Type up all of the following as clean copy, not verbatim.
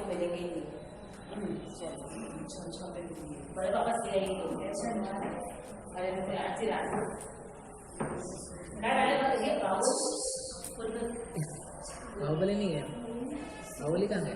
आपको मिलेंगे ही नहीं। बड़े पापा सिलाई को अरे मुझे आज ही रात बाहुबली नहीं है, बाहुबली कहाँ है?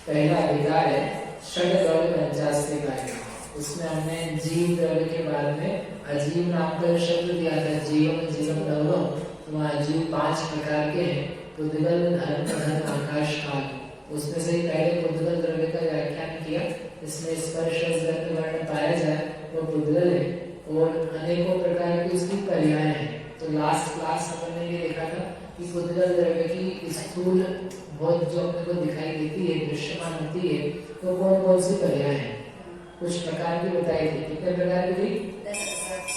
पहला अधिकार है षड्द्रव्य पंचास्त्री का। उसमें हमने जीव द्रव्य के बारे में अजीव नाम का शब्द दिया था, जीवम जीवम द्रव्यम। तो वहाँ जीव 5 प्रकार के हैं, पुद्गल धर्म धर्म आकाश काल। उसमें से पहले पुद्गल द्रव्य का व्याख्यान किया। इसमें स्पर्श रस वर्ण पाया जाए वो पुद्गल है और अनेकों प्रकार की उसकी पर्याय है। तो लास्ट क्लास हमने ये देखा था कि पुद्गल द्रव्य की स्थूल बहुत जो अपने को दिखाई देती है, दृश्यमान होती है, तो कौन कौन सी पर्याय है कुछ प्रकार की बताई थी। कितने प्रकार की थी?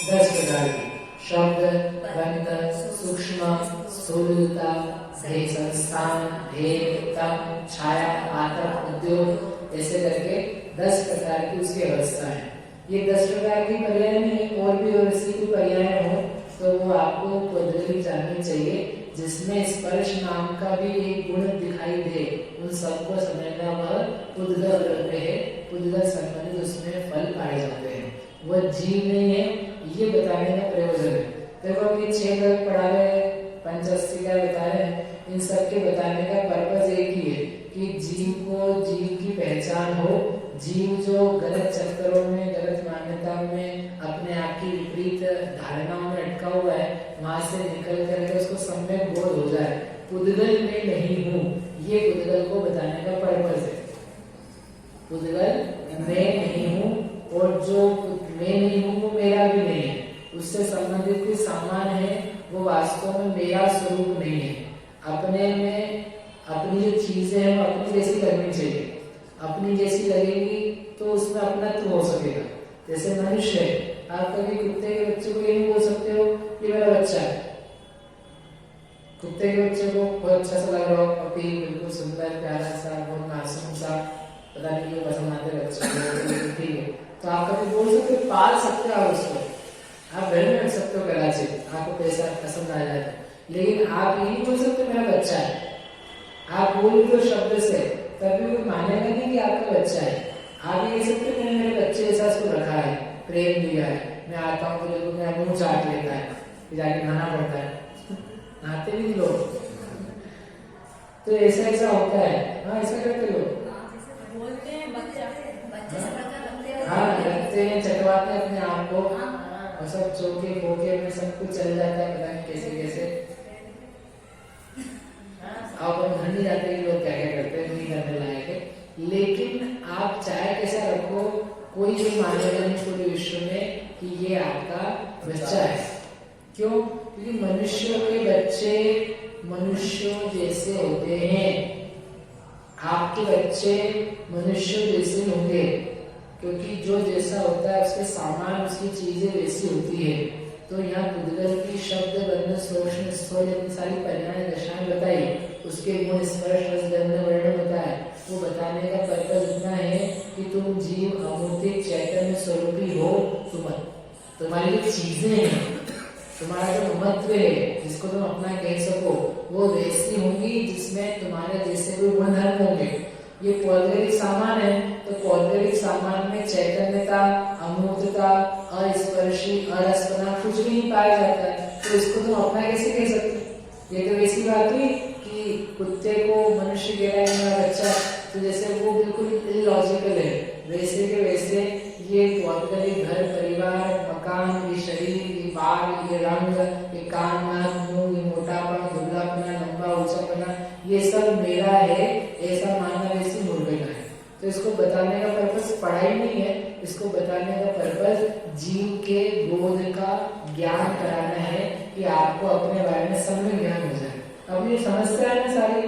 10 प्रकार की। शब्द, बंध, सूक्ष्म, स्थूलता, भेद संस्थान, भेद, तम, छाया, आतप, उद्योग, ऐसे करके 10 प्रकार की उसकी अवस्था है। ये 10 प्रकार की पर्याय में और भी और इसकी कोई पर्याय हो तो वो आपको पद्धति जाननी चाहिए, जिसमें स्पर्श नाम का भी एक गुण दिखाई दे। उन सबको समझना वह पुद्गल द्रव्य है। पुद्गल संबंधित उसमें फल पाए जाते हैं, वह जीव नहीं है, ये बताने का प्रयोजन है। देखो अभी 6 द्रव्य पढ़ा रहे हैं, पंचास्त्री का बता रहे हैं, इन सब के बताने का पर्पज एक ही है कि जीव को जीव की पहचान हो। जीव जो गलत चक्करों में, गलत मान्यताओं में, अपने आप की विपरीत धारणाओं में अटका हुआ है, वहां से निकल करके उसको सम्यक बोध हो जाए, पुद्गल में नहीं हूँ, ये पुद्गल को बताने का पर्पज है। पुद्गल मैं नहीं हूँ और जो मैं नहीं हूँ वो मेरा भी नहीं है, उससे संबंधित कोई सामान है, वो वास्तव में मेरा स्वरूप नहीं है। अपने में अपनी जो चीजें हैं वो अपनी जैसी लगनी चाहिए, अपनी जैसी लगेगी तो उसमें अपनत्व हो सकेगा। जैसे मनुष्य है, आप कभी कुत्ते के बच्चे को ये नहीं बोल सकते हो कि मेरा बच्चा है। कुत्ते के बच्चे को बहुत अच्छा सा लग रहा हो, पपी बिल्कुल सुंदर प्यारा सा, बहुत मासूम सा, पता नहीं क्यों पसंद आते बच्चे, ठीक है, तो आप कभी बोल सकते हो, पाल सकते हो आप उसको, आप घर में रख सकते हो कराची, आपको पैसा पसंद आ जाए, लेकिन आप ये नहीं बोल सकते मेरा बच्चा है। आप बोल दो शब्द से, तभी कोई मानेगा नहीं कि आपका बच्चा है। आप ये सकते हो मेरे बच्चे जैसा उसको रखा है, प्रेम दिया है, मैं आता हूँ तो मेरा मुंह चाट लेता है, फिर जाके नहाना पड़ता है, नहाते भी लोग, तो ऐसा ऐसा होता है। हाँ, ऐसा करते लोग, बोलते हैं बच्चे हाँ लगते हैं, चटवाते हैं अपने आप को, और सब चौके बोके में सब कुछ चल जाता है, पता नहीं कैसे कैसे। आप घर नहीं जाते कि लोग क्या क्या करते हैं, नहीं करने लायक है, लेकिन आप चाहे कैसा रखो, कोई भी मानेगा नहीं पूरे विश्व में कि ये आपका बच्चा है। क्यों? क्योंकि मनुष्यों के बच्चे मनुष्यों जैसे होते हैं, आपके बच्चे मनुष्यों जैसे होंगे, क्योंकि जो जैसा होता है उसके सामान, उसकी चीजें वैसी होती है। तो यहाँ पुद्गल की शब्द, बंध, सूक्ष्म, स्थूल इतनी सारी पर्याय दशाएं बताई, उसके गुण स्पर्श रस गंध वर्ण बताए। वो बताने का पर्पज इतना है कि तुम जीव अमूर्तिक चैतन्य स्वरूपी हो, तुम्हारी जो चीजें हैं, तुम्हारा जो महत्व है, जिसको तुम अपना कह सको, वो वैसी होंगी जिसमें तुम्हारे जैसे कोई गुण धर्म होंगे। ये पौधे सामान है, तो पौद्गलिक सामान में चैतन्यता, अमूर्तता, अस्पर्शी, अरसपना कुछ भी नहीं पाया जाता है, तो इसको तुम अपना कैसे कह सकते? ये तो वैसी बात हुई कि कुत्ते को मनुष्य कह रहा है मेरा बच्चा, तो जैसे वो बिल्कुल इलॉजिकल है, वैसे के वैसे ये पौद्गलिक घर, परिवार, मकान, ये शरीर, ये बाल, ये रंग, ये कान, नाक, मुंह, ये मोटापा, दुबलापना, लंबा ऊंचापना, ये सब मेरा है, ऐसा मानना वैसी मूर्खता है। तो इसको बताने का पर्पस पढ़ाई नहीं है, इसको बताने का पर्पस जीव के बोध का ज्ञान कराना है कि आपको अपने बारे में सम्यक ज्ञान हो जाए। अब ये समस्या है ना सारी,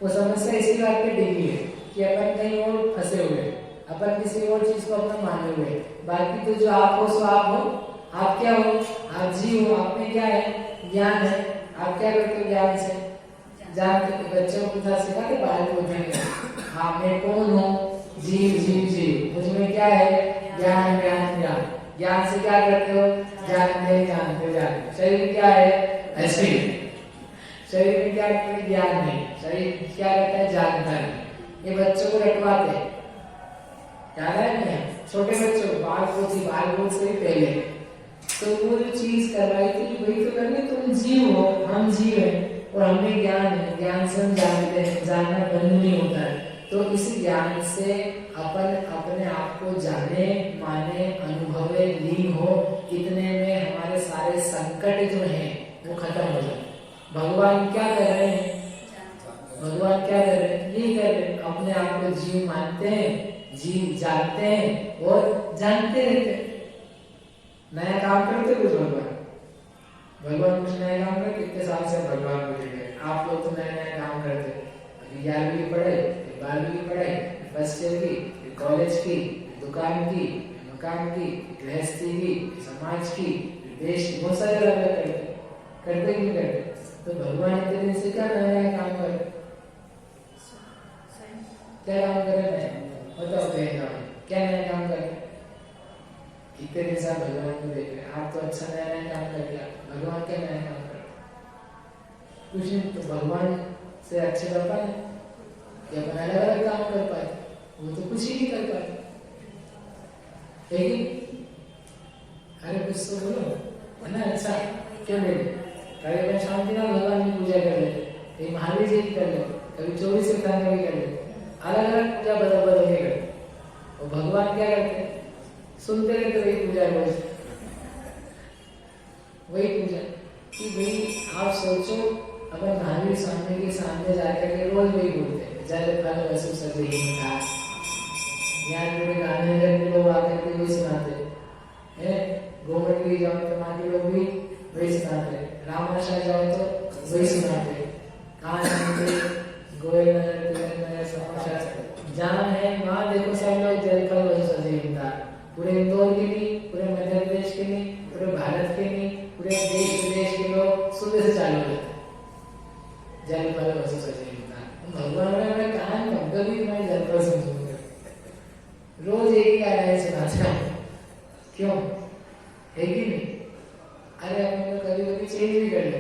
वो समस्या इसी बात पे टिकी है कि अपन कहीं और फंसे हुए, अपन किसी और चीज को अपना माने हुए। बाकी तो जो आप हो सो आप हो, आप क्या हो? आप जीव हो, आप में क्या है? ज्ञान है। आप क्या करते हो ज्ञान से? जान के बच्चों को पूछा सिखा के बाहर पूछेंगे आप मैं कौन हूँ? जीव जीव जीव। मुझमें क्या है? ज्ञान ज्ञान ज्ञान। ज्ञान से क्या करते हो? जानते जानते जानते। शरीर क्या है? ऐसे शरीर में क्या करते? ज्ञान नहीं। शरीर क्या करता है? जानता नहीं। ये बच्चों को रटवाते हैं, याद है नहीं? छोटे बच्चों को बाल बोल से ही पहले तो वो जो चीज करवाई थी वही तो करनी। तुम जीव हो, हम जीव हैं और हमें ज्ञान है, ज्ञान से हम जानते हैं, जानना बंद नहीं होता है। तो इस ज्ञान से अपन अपने आप को जाने, माने, अनुभवे, लीन हो, इतने में हमारे सारे संकट जो हैं वो खत्म हो जाए। भगवान क्या कर रहे हैं? भगवान क्या कर रहे हैं? ये कर रहे हैं, अपने आप को जीव मानते हैं, जीव जानते हैं और जानते रहते हैं। नया काम करते कुछ भगवान कुछ नया काम करते? कितने साल से भगवान को देखे आप लोग तो नया नया काम करते। अभी 11वीं की पढ़ाई, 12वीं की पढ़ाई, फर्स्ट ईयर की, कॉलेज की, दुकान की, मकान की, गृहस्थी की, समाज की, देश की, बहुत सारे अलग करते कि करते। तो भगवान इतने दिन से क्या नया नया काम कर, क्या काम कर रहे हैं? बताओ क्या नया काम कर? इतने दिन से आप भगवान को देख रहे, आप तो अच्छा नया नया काम कर दिया। भगवान क्या नया काम कर? कुछ नहीं। तो भगवान से अच्छे कर पाए या अपन अलग अलग काम कर पाए? वो तो कुछ ही नहीं कर पाए। लेकिन अरे कुछ तो बोलो है ना। अच्छा क्यों बोले? कभी शांतिनाथ भगवान की पूजा कर ले, कभी महावीर जी की कर ले, कभी 24 सिद्धांत की कर ले, अलग अलग पूजा बदल बदल के करते। और भगवान क्या करते? सुनते रहते वही पूजा, रोज वही पूजा। कि भाई आप सोचो अपन महावीर स्वामी के सामने जाकर के रोज वही बोलते हैं, जल फल वसु सब यही मिला। यहाँ पूरे गांधीनगर के लोग आकर के वही सुनाते हैं, गोमंडली जाओ तो वहाँ के लोग भी वही सुनाते हैं, रामाशा जाओ तो वही सुनाते हैं, कहाँ जाएंगे गोयल नगर समाशा जहाँ है वहाँ देखो सब लोग जल फल वसु सब यही मिला। पूरे इंदौर के नहीं, पूरे मध्य प्रदेश के नहीं, पूरे भारत के नहीं, पूरे देश विदेश के लोग सुबह से चालू होते हैं जल फल वसु सजीवता। भगवान ने कहा कभी तुम्हारी जल फल समझूंगा, रोज एक ही आया सुनाता है। क्यों? है कि नहीं? अरे हम कभी कभी चेंज भी कर ले,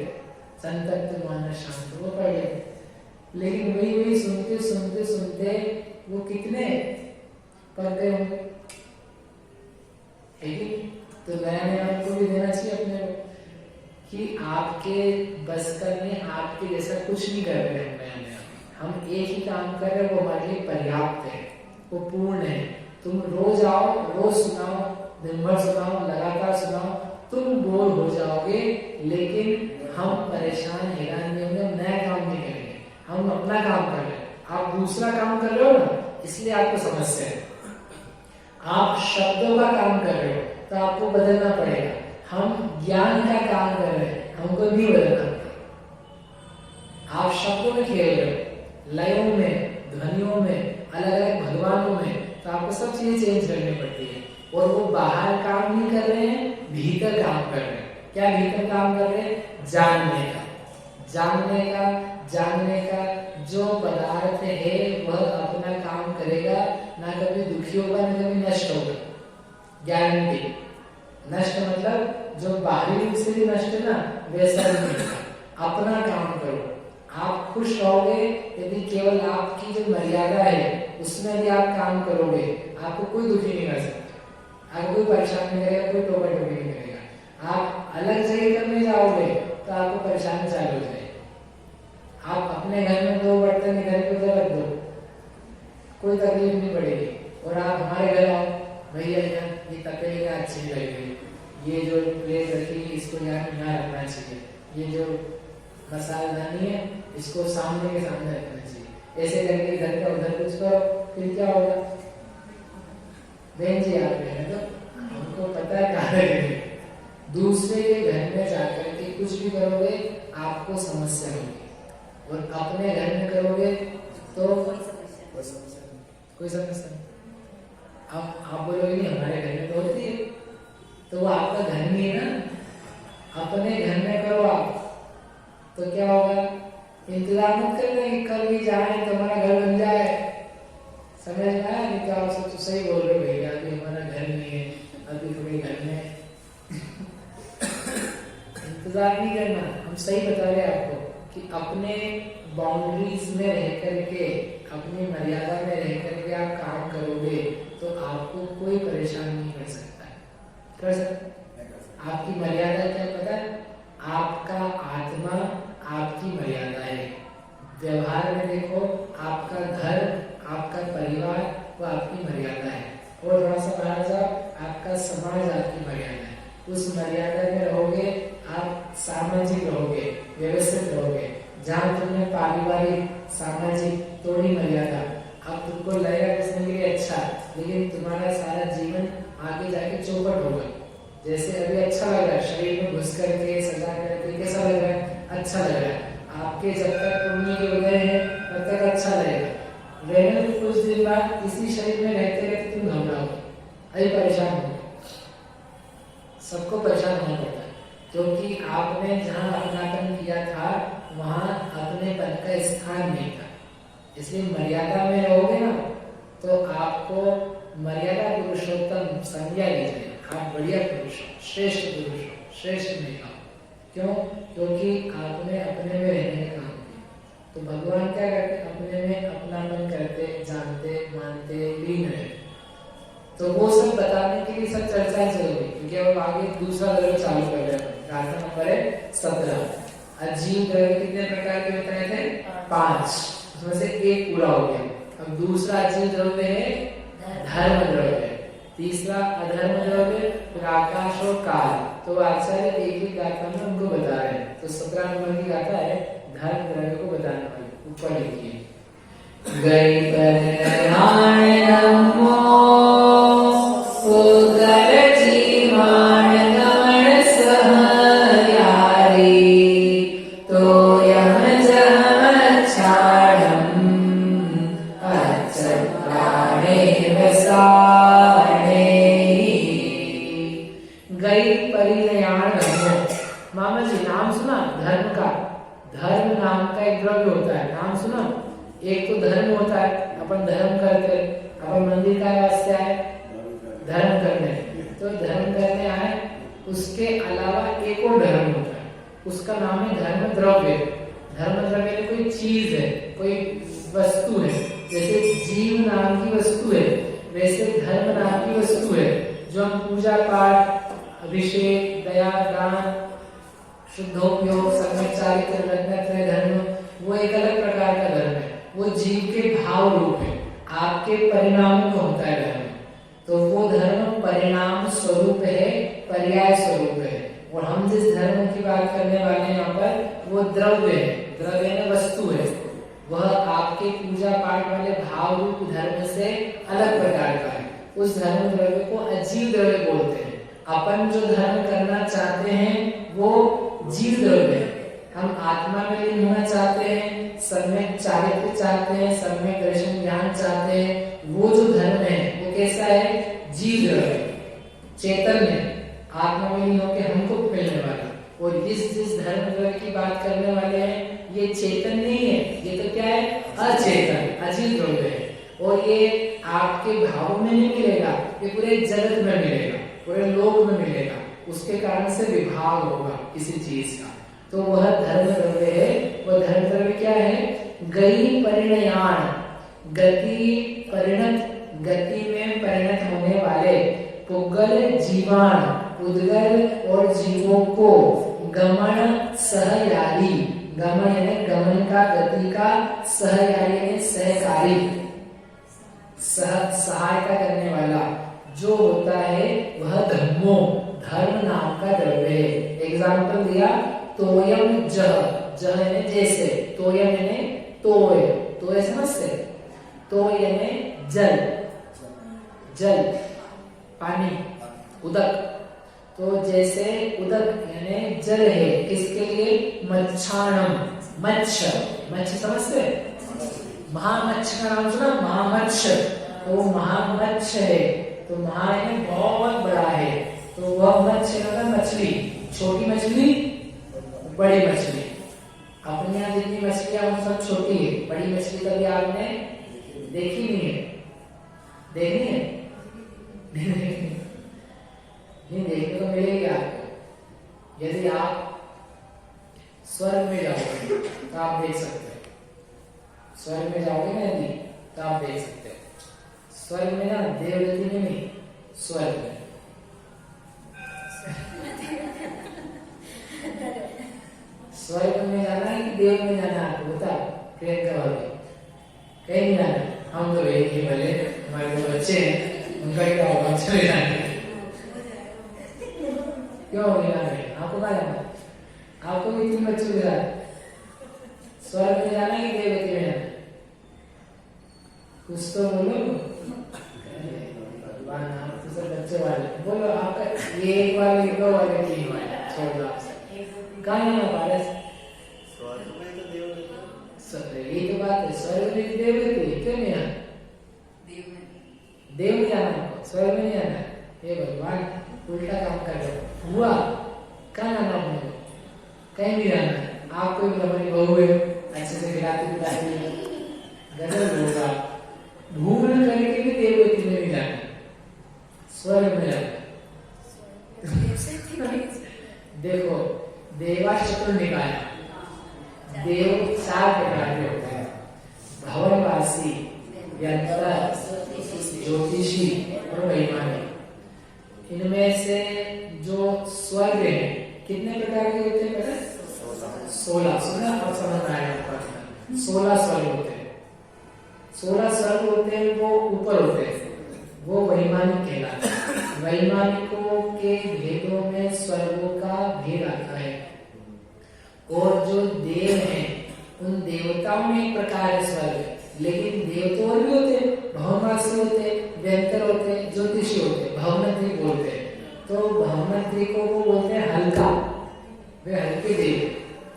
संतप्त मानस शांत वो पढ़ ले, लेकिन वही वही सुनते सुनते सुनते वो कितने पढ़ गए होंगे। तो नया नया आपको भी देना चाहिए अपने कि आपके बस करने आपके जैसा कुछ नहीं कर रहे हैं नया नया। हम एक ही काम कर रहे हैं, वो हमारे लिए पर्याप्त है, वो पूर्ण है। तुम रोज आओ, रोज सुनाओ, दिन भर सुनाओ, लगातार सुनाओ, तुम बोर हो जाओगे, लेकिन हम परेशान हैरान नहीं होंगे। हम नया काम नहीं करेंगे, हम अपना काम कर रहे हैं, आप दूसरा काम कर रहे हो ना, इसलिए आपको समस्या है। आप शब्दों का काम कर रहे हो तो आपको बदलना पड़ेगा। हम ज्ञान का काम कर रहे हैं, हमको नहीं बदलना पड़ेगा। आप शब्दों में खेल रहे हो, लयों में, ध्वनियों में, अलग अलग भगवानों में, तो आपको सब चीजें चेंज करनी पड़ती है। और वो बाहर काम नहीं कर रहे हैं, भीतर काम कर रहे हैं। क्या भीतर काम कर रहे हैं? जानने का, जानने का, जानने का। जो पदार्थ है वह अपना काम करेगा, ना कभी दुखी होगा ना कभी नष्ट होगा, गारंटी। नष्ट मतलब जो बाहरी रूप से भी नष्ट है ना, वैसा नहीं। अपना काम करो, आप खुश रहोगे यदि केवल आपकी जो मर्यादा है उसमें भी आप काम करोगे, आपको कोई दुखी नहीं कर सकता, आपको कोई परेशान नहीं करेगा, कोई टोका टोकी नहीं करेगा। आप अलग जगह करने जाओगे तो आपको परेशानी चालू हो जाएगी। आप अपने घर में 2 बर्तन इधर के उधर रख दो, कोई तकलीफ नहीं पड़ेगी। और आप हमारे घर आओ, भैया ये तपेली अच्छी नहीं लग रही, ये जो प्लेट रखी इसको यहाँ रखना चाहिए, ये जो मसालेदानी है इसको सामने के सामने रखना चाहिए, ऐसे करके इधर का उधर कुछ करो, फिर क्या होगा? बहन जी आप है तो हमको पता है कहाँ रखेंगे। दूसरे के घर में जाकर के कुछ भी करोगे आपको समस्या होगी, और अपने घर में करोगे तो कोई समस्या नहीं। अब आप बोलोगे नहीं हमारे घर में तो होती है, तो वो आपका घर नहीं है ना। अपने घर में करो आप तो क्या होगा? इंतजार मत करना कि कल भी जाए तो हमारा घर बन जाए। समझ में आया? नहीं तो आप सब तो सही बोल रहे हो भैया, अभी हमारा घर नहीं है, अभी थोड़ी घर में इंतजार नहीं करना। हम सही बता रहे हैं आपको कि अपने बाउंड्रीज में रह करके, अपनी मर्यादा में रह करके आप काम करोगे तो आपको कोई परेशान नहीं कर सकता। कर सकता? आपकी मर्यादा क्या पता है? आपका आत्मा आपकी मर्यादा है। व्यवहार में देखो, आपका घर, आपका परिवार वो आपकी मर्यादा है। और थोड़ा सा बाहर जाओ, आपका समाज आपकी मर्यादा है। उस मर्यादा में रहोगे, आप सामाजिक रहोगे, व्यवस्थित रहोगे। जहाँ तुमने पारिवारिक सामाजिक तोड़ी मर्यादा, अब तुमको लगेगा उसने लिए अच्छा, लेकिन तुम्हारा सारा जीवन आगे जाके चौपट होगा। जैसे अभी अच्छा लग रहा है, शरीर में घुस करके सजा करके कैसा लग रहा है? अच्छा लग रहा है। आपके जब तक पुण्य के उदय है तब तक अच्छा लगेगा। रहने तो कुछ दिन बाद इसी शरीर में रहते रहते तुम घबराओगे, अरे परेशान हो। सबको परेशान होना पड़ता है, क्योंकि आपने जहाँ अपनापन किया था वहाँ अपनेपन का स्थान नहीं था। इसलिए मर्यादा में रहोगे ना तो आपको मर्यादा पुरुषोत्तम संज्ञा दी जाएगी। आप बढ़िया पुरुष हो, श्रेष्ठ पुरुष हो, श्रेष्ठ महिला हो। क्यों? क्योंकि आपने अपने में रहने का काम किया। तो भगवान क्या करते? अपने में अपनापन करते, जानते, मानते, लीन रहते। तो वो सब बताने के लिए सब चर्चाएं चल रही, क्योंकि अब आगे दूसरा द्रव्य चालू कर रहे हैं। गाथा नंबर है 17। अजीब द्रव्य कितने प्रकार के बताए थे? 5, उसमें से एक पूरा हो गया। अब दूसरा अजीब द्रव्य है धर्म द्रव्य, तीसरा अधर्म द्रव्य, फिर आकाश और काल। तो आचार्य एक ही गाथा में उनको बता रहे हैं। तो 17 नंबर की गाथा है धर्म द्रव्य को बताने वाली। ऊपर लिखिए, गई परिणाम नमो उदर जीवान गमन सहयारी, तो यम जम छाड़म अच्छप्राणे वसाणे। गई परिणयान नमो। मामा जी नाम सुना धर्म का? धर्म नाम का एक द्रव्य होता है, नाम सुना? एक तो धर्म होता है, अपन धर्म करते, अपन मंदिर का वास्ते आए धर्म करने, तो धर्म करने आए। उसके अलावा एक और धर्म होता है, उसका नाम है धर्म द्रव्य। धर्म द्रव्य कोई चीज है, कोई वस्तु है। जैसे जीव नाम की वस्तु है, वैसे धर्म नाम की वस्तु है, जो हम पूजा पाठ, अभिषेक, दया, दान, शुद्धोपयोग, सम्यक चारित्र, रत्नत्रय धर्म, वो एक अलग प्रकार का धर्म है। वो जीव के भाव रूप है, आपके परिणाम में होता है धर्म। तो वो धर्म परिणाम स्वरूप है, पर्याय स्वरूप है। और हम जिस धर्म की बात करने वाले हैं यहाँ पर, वो द्रव्य है। द्रव्य है वस्तु है, वह आपके पूजा पाठ वाले भाव रूप धर्म से अलग प्रकार का है। उस धर्म द्रव्य को अजीव द्रव्य बोलते हैं। अपन जो धर्म करना चाहते हैं वो जीव द्रव्य है। हम आत्मा में लीन होना चाहते हैं, सम्यक चारित्र चाहते हैं, सम्यक दर्शन ज्ञान चाहते हैं। वो जो धर्म है वो कैसा है? जीव द्रव्य, चैतन्य, आत्मा में लीन होकर हमको मिलने वाला। और जिस धर्म द्रव्य की बात करने वाले हैं ये चेतन नहीं है, ये तो क्या है? अचेतन, अजीव द्रव्य है। और ये आपके भाव में नहीं मिलेगा, ये पूरे जगत में मिलेगा, पूरे लोक में मिलेगा। उसके कारण से विभाग होगा किसी चीज का, तो वह धर्म द्रव्य है। वह धर्म द्रव्य क्या है? गई परिणयान, गति में परिणत होने वाले पुद्गल जीवाणु उद्गल और जीवों को गमन सहयारी, गमन यानी गमन का, गति का, सहयारी यानी सहकारी, सहायता करने वाला जो होता है वह धम्मो, धर्म नाम का द्रव्य है। एग्जाम्पल दिया तोयम जह, जह यानी जैसे, तोयम यानी तोय, तोय समझते, तोय यानी जल, जल पानी, उदक। तो जैसे उदक यानी जल है किसके लिए, मच्छाणम, मच्छ, मच्छ समझते, महामच्छ का नाम सुना, महामच्छ, तो महामच्छ है, तो महा यानी बहुत बड़ा है, तो वह मच्छ है मछली, छोटी मछली, बड़ी मछली। अपने यहाँ जितनी मछलियां वो सब छोटी है, बड़ी मछली कभी आपने देखी नहीं है, देखनी है नहीं देखने को मिलेगी आपको। यदि आप स्वर्ग में जाओगे तो आप देख सकते हैं, स्वर्ग में जाओगे ना यदि तो आप देख सकते हैं। स्वर्ग में ना, देवगति में नहीं, स्वर्ग में। स्वर्ग में जाना है कि देव में जाना है आपको बता, प्रियंका भाभी? कहीं नहीं जाना, हम तो एक ही भले, हमारे जो बच्चे हैं उनका क्या होगा, चले जाएंगे। क्यों नहीं जाना है आपको? कहाँ जाना है आपको? भी 3 बच्चों के साथ स्वर्ग में जाना है कि देवगति में जाना? कुछ तो बोलो, भगवान आप तो सब बच्चे वाले बोलो। आपका ये एक वाले, 2 वाले, 3 वाले, छोड़ दो आपसे। कहाँ जाना पारस? स्वर्ग में तो देवगति, ये तो बात है, स्वर्ग में देवगति, क्यों नहीं जाना? देव में जाना आपको, स्वर्ग में नहीं जाना। ये भगवान उल्टा काम कर रहे हो। हुआ कहाँ जाना आपने? कहीं नहीं जाना। आपको भी हमारी बहू है, अच्छे से खिलाती पिलाती, गजब होगा। भूल करके भी देवगति में नहीं जाना, स्वर्ग में जाना। देखो देवा चतुर्निकाय, देव 4 प्रकार के होते हैं, भवनवासी, यंत्र, ज्योतिषी और वैमानिक। इनमें से जो स्वर्ग है कितने प्रकार के होते हैं? 16। सुना अब समझ में आया आपको? 16 स्वर्ग होते हैं। 16 स्वर्ग होते हैं, वो ऊपर होते हैं, वो वैमानिक कहलाते हैं। वैमानिकों के भेदों में स्वर्गों का भेद आता है। और जो देव हैं उन देवताओं में एक प्रकार है स्वर्ग, लेकिन देव तो और भी होते हैं, भवनवासी होते हैं, व्यंतर होते हैं, ज्योतिषी होते हैं, भवनत्री बोलते हैं। तो भवनत्री को वो बोलते हैं हल्का, वे हल्के देव,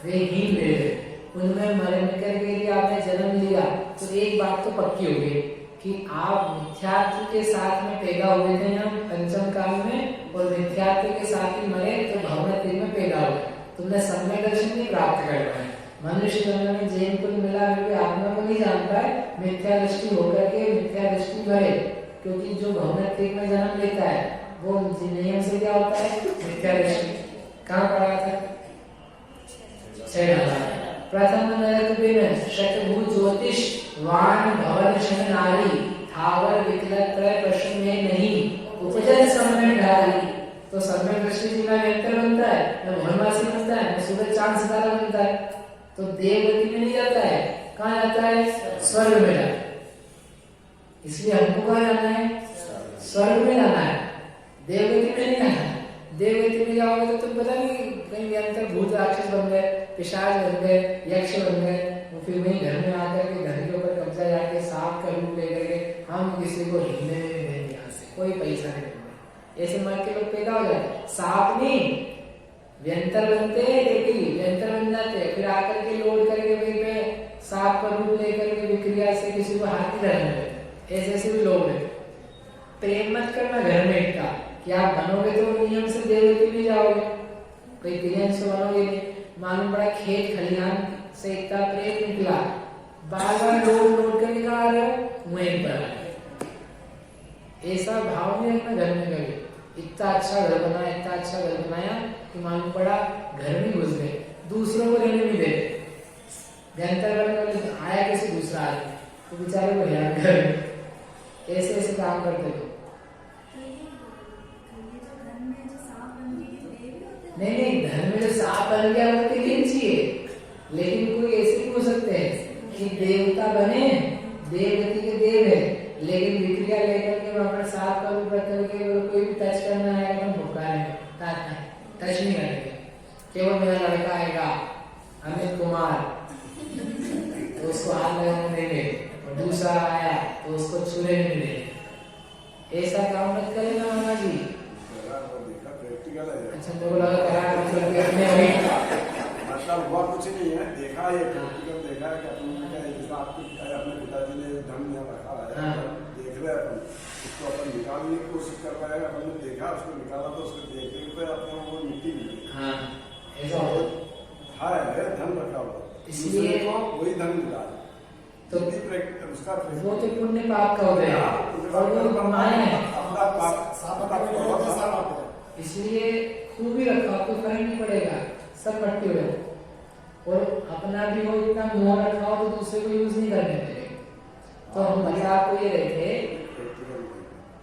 वे हीन देव है। उनमें मरण करके यदि आपने जन्म लिया तो एक बात तो पक्की होगी कि आप मिथ्यात्व के साथ में पैदा हुए थे यहाँ पंचम काल में, और मिथ्यात्व के साथ ही मरे तो भवनत्री में पैदा हुए। तुमने सम्यक दर्शन नहीं प्राप्त कर पाए। मनुष्य जन्म में जैन कुल मिला क्योंकि आत्मा को नहीं जान पाए, मिथ्या दृष्टि होकर के मिथ्या दृष्टि भरे। क्योंकि जो भवनत्री में जन्म लेता है वो नियम से क्या होता है? मिथ्या दृष्टि। कहाँ पढ़ा था? 6 प्रथम नरक बिन शतभु ज्योतिष वाण भवन शन नारी थावर विकलत त्रय प्रश्न में नहीं उपजन समय ढाली। तो समय दृष्टि जी में व्यंतर बनता है, न भवनवासी बनता है, न सूरज चांद सितारा बनता है। तो देवगति में नहीं जाता है, कहाँ जाता है? स्वर्ग में जाता है। इसलिए हमको कहाँ जाना है? स्वर्ग में जाना है, देवगति में नहीं जाना है। देवगति में जाओगे तो तुम पता नहीं कहीं व्यंतर भूत राक्षस बन गए, पिशाच बन गए, यक्ष बन गए, वो फिर वही घर में आकर के घर के ऊपर कब्जा जाके सांप का रूप लेकर के हम किसी को हिलने नहीं देंगे, यहाँ से कोई पैसा नहीं देंगे। ऐसे मर के लोग पैदा हो जाते, सांप नहीं व्यंतर बनते हैं, व्यंतर बन जाते हैं, फिर आकर के लोड करके वहीं पे सांप का रूप लेकर के विक्रिया से किसी को हाथी रहने देते। ऐसे ऐसे भी लोग हैं। प्रेम मत करना घर में इतना कि आप बनोगे तो नियम से देवगति में जाओगे, कोई प्रेम से बनोगे नहीं। मालूम पड़ा खेत खलिहान से इतना प्रेम निकला, बार बार लोड कर निकाल रहे हो, वहीं पर ऐसा भाव नहीं रखना घर में कभी। इतना अच्छा घर बनाया, इतना अच्छा घर बनाया कि मालूम पड़ा घर में घुस गए, दूसरों को रहने नहीं दे। व्यंतर आया किसी दूसरा आदमी, तो बेचारे को हैरान कर ऐसे ऐसे काम करते थे। नहीं नहीं, धन में जो सांप बन गया वो तो चाहिए, लेकिन कोई ऐसे भी हो सकते हैं कि देवता बने, देवगति के देव है, लेकिन विक्रिया लेकर के वहां पर सांप का रूप रख करके कोई भी टच करना है तो भुगताएंगे, टच नहीं करेंगे। केवल मेरा लड़का आएगा अमित कुमार तो उसको हाथ लगाने देंगे, और दूसरा आया तो उसको छूने नहीं देंगे। ऐसा काम मत करें ना मामा जी। अच्छा, मेरे को लगा करा मतलब हुआ कुछ नहीं है, देखा ये प्रैक्टिकल देखा है कि अपने पिताजी ने धन यहाँ रखा है, देख रहे अपन उसको, अपन निकालने की कोशिश कर रहे हैं, अपन ने देखा उसको निकाला तो उसको देखने पे अपने वो मिट्टी मिली। हाँ, ऐसा हो है धन रखा हुआ, इसलिए वही धन मिला तो उसका वो तो पुण्य पाप का हो गया और वो कमाया है, इसलिए खूब ही रखो, आपको फर्क नहीं पड़ेगा, सब मट्टी हो। और अपना भी हो इतना मोह रखा हो तो दूसरे को यूज नहीं करने देंगे। तो हम बता आपको ये रहे थे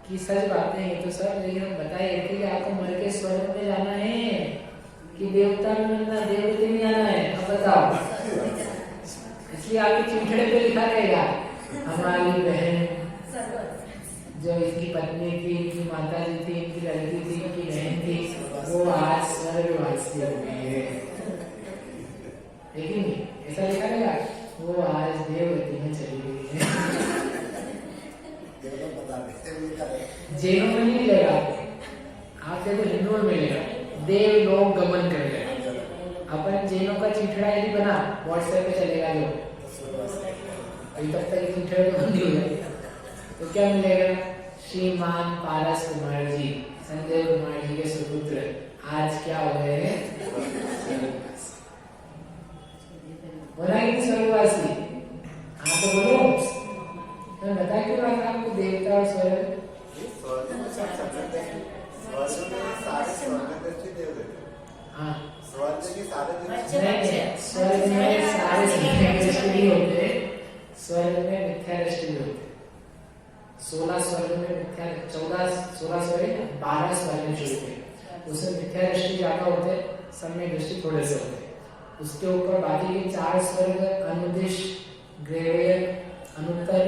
कि सच बातें हैं तो सर, लेकिन हम बताए रहे थे कि आपको मर के स्वर्ग में जाना है कि देवता में मिलना, देवते में आना है, अब बताओ। इसलिए आपके चिट्ठे पे लिखा रहेगा हमारी बहन जो इसकी पत्नी थी, इनकी माता जी थी, इनकी लड़की थी, इनकी बहन थी, वो आज स्वर्गवासी हो गई है, लेकिन ऐसा लिखा रहेगा वो आज देवगति में चली गई है। जैनों में नहीं मिलेगा आपको तो हिंदुओं में मिलेगा, देव लोग गमन कर गए। अपन जैनों का चिठड़ा यदि बना व्हाट्सएप पे चलेगा जो, अभी तब तक चिठड़े तो बंद हो गए, तो क्या मिलेगा? श्रीमान पारस कुमार जी, संजय कुमार जी के सुपुत्र आज क्या हो गए हैं? बोला कि स्वर्गवासी। हाँ तो बोलो, मैं बता क्यों रहा था आपको देवता और स्वर्ग? हाँ, स्वर्ग में सारे दृष्टि नहीं होते, स्वर्ग में मिथ्या दृष्टि भी होते। 16 स्वर्ग में मिथ्या, 16 स्वर्ग 12 स्वर्ग में शुरू हुए, उसमें मिथ्या दृष्टि ज्यादा होते, सम्यक दृष्टि थोड़े से होते। उसके ऊपर बाकी के 4 स्वर्ग अनुदिश, ग्रेवियर, अनुत्तर,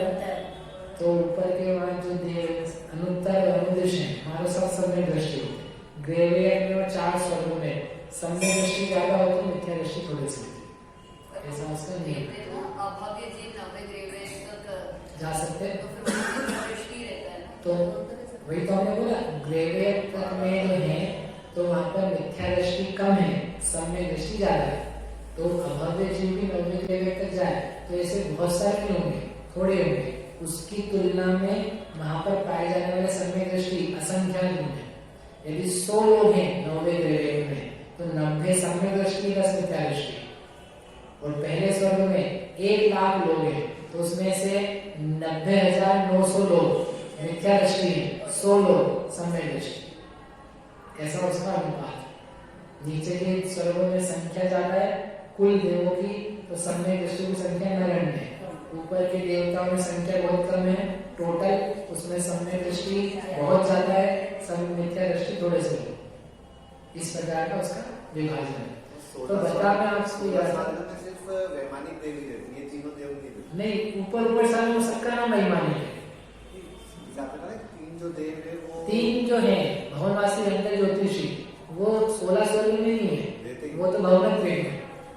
तो ऊपर के वहां जो देव अनुत्तर अनुदिश है हमारे सब सम्यक दृष्टि होती। ग्रेवियर में और 4 स्वर्गों में सम्यक दृष्टि ज्यादा होती, मिथ्या दृष्टि थोड़ी सी होती। ऐसा उसका नहीं है, जा सकते तो वही तो हमने बोला, ग्रेवियर तक में जो है तो वहां पर मिथ्या दृष्टि कम है, सम्यक दृष्टि ज्यादा है। तो अभव्य जीव भी नवमे ग्रेवियर तक जाए तो ऐसे बहुत सारे नहीं होंगे, थोड़े होंगे, उसकी तुलना में वहां पर पाए जाने वाले सम्यक दृष्टि असंख्यात होंगे। यदि 100 लोग हैं नवमे ग्रेवियर में तो 90 सम्यक दृष्टि, 10 मिथ्या दृष्टि। और पहले स्वर्ग में 1 लाख लोग हैं तो उसमें से 90,900 लोग मिथ्या दृष्टि है, 100 लोग सम्यक दृष्टि। ऐसा उसका अनुपात। नीचे के स्वर्गों में संख्या ज्यादा है कुल देवों की, तो सम्यक दृष्टि की संख्या नगण्य है। ऊपर के देवताओं में संख्या बहुत कम है टोटल, उसमें सम्यक दृष्टि बहुत ज्यादा है, सब मिथ्या दृष्टि थोड़े से। इस प्रकार का उसका विभाजन है। तो बता मैं आपको सिर्फ वैमानिक देवी रहती है, तीनों देव नहीं, ऊपर साल में सबका नाम वैमानिक है। तीन जो है भवनवासी रंग ज्योतिषी, वो 16 स्वर्ग में नहीं है, वो तो भवन में है,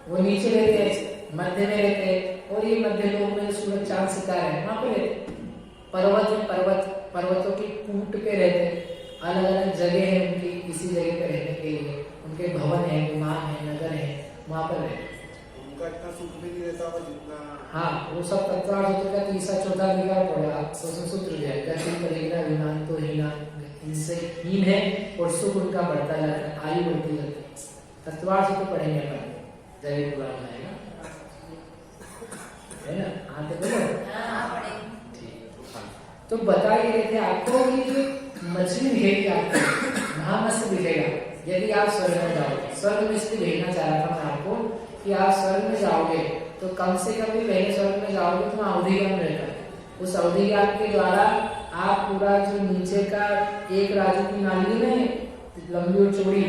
वो नीचे रहते हैं, मध्य में रहते हैं, और ये मध्य लोक में सूरज चांद सितारे हैं वहां पे रहते। पर्वत में पर्वतों की कूट पे रहते, अलग अलग जगह है उनकी, इसी जगह पे रहने के लिए उनके भवन है, विमान है, नगर है, वहां पर रहते। उनका इतना सुख भी नहीं रहता होगा जितना, हाँ वो सब तत्वार्थ का 3-4 अधिकार पड़ा सूत्र दिया, गति परिग्रह विमान तो हीना, इनसे हीन है और सुख उनका बढ़ता जाता है, आयु बढ़ती जाती है। तत्वार्थ तो पढ़ेंगे अपन, जय पुराण आएगा है ना, आते बोलो ठीक। तो बता ही रहे थे आपको कि मछली दिखेगी आपको, महामत्स्य दिखेगा यदि आप स्वर्ग में जाओगे। स्वर्ग में इसलिए भेजना चाह रहा था मैं आपको कि आप स्वर्ग में जाओगे तो कम से कम भी पहले स्वर्ग में जाओगे तो अवधि ज्ञान रहता है। उस अवधि ज्ञान के द्वारा आप पूरा जो नीचे का एक राजू की नाली में लंबी और चौड़ी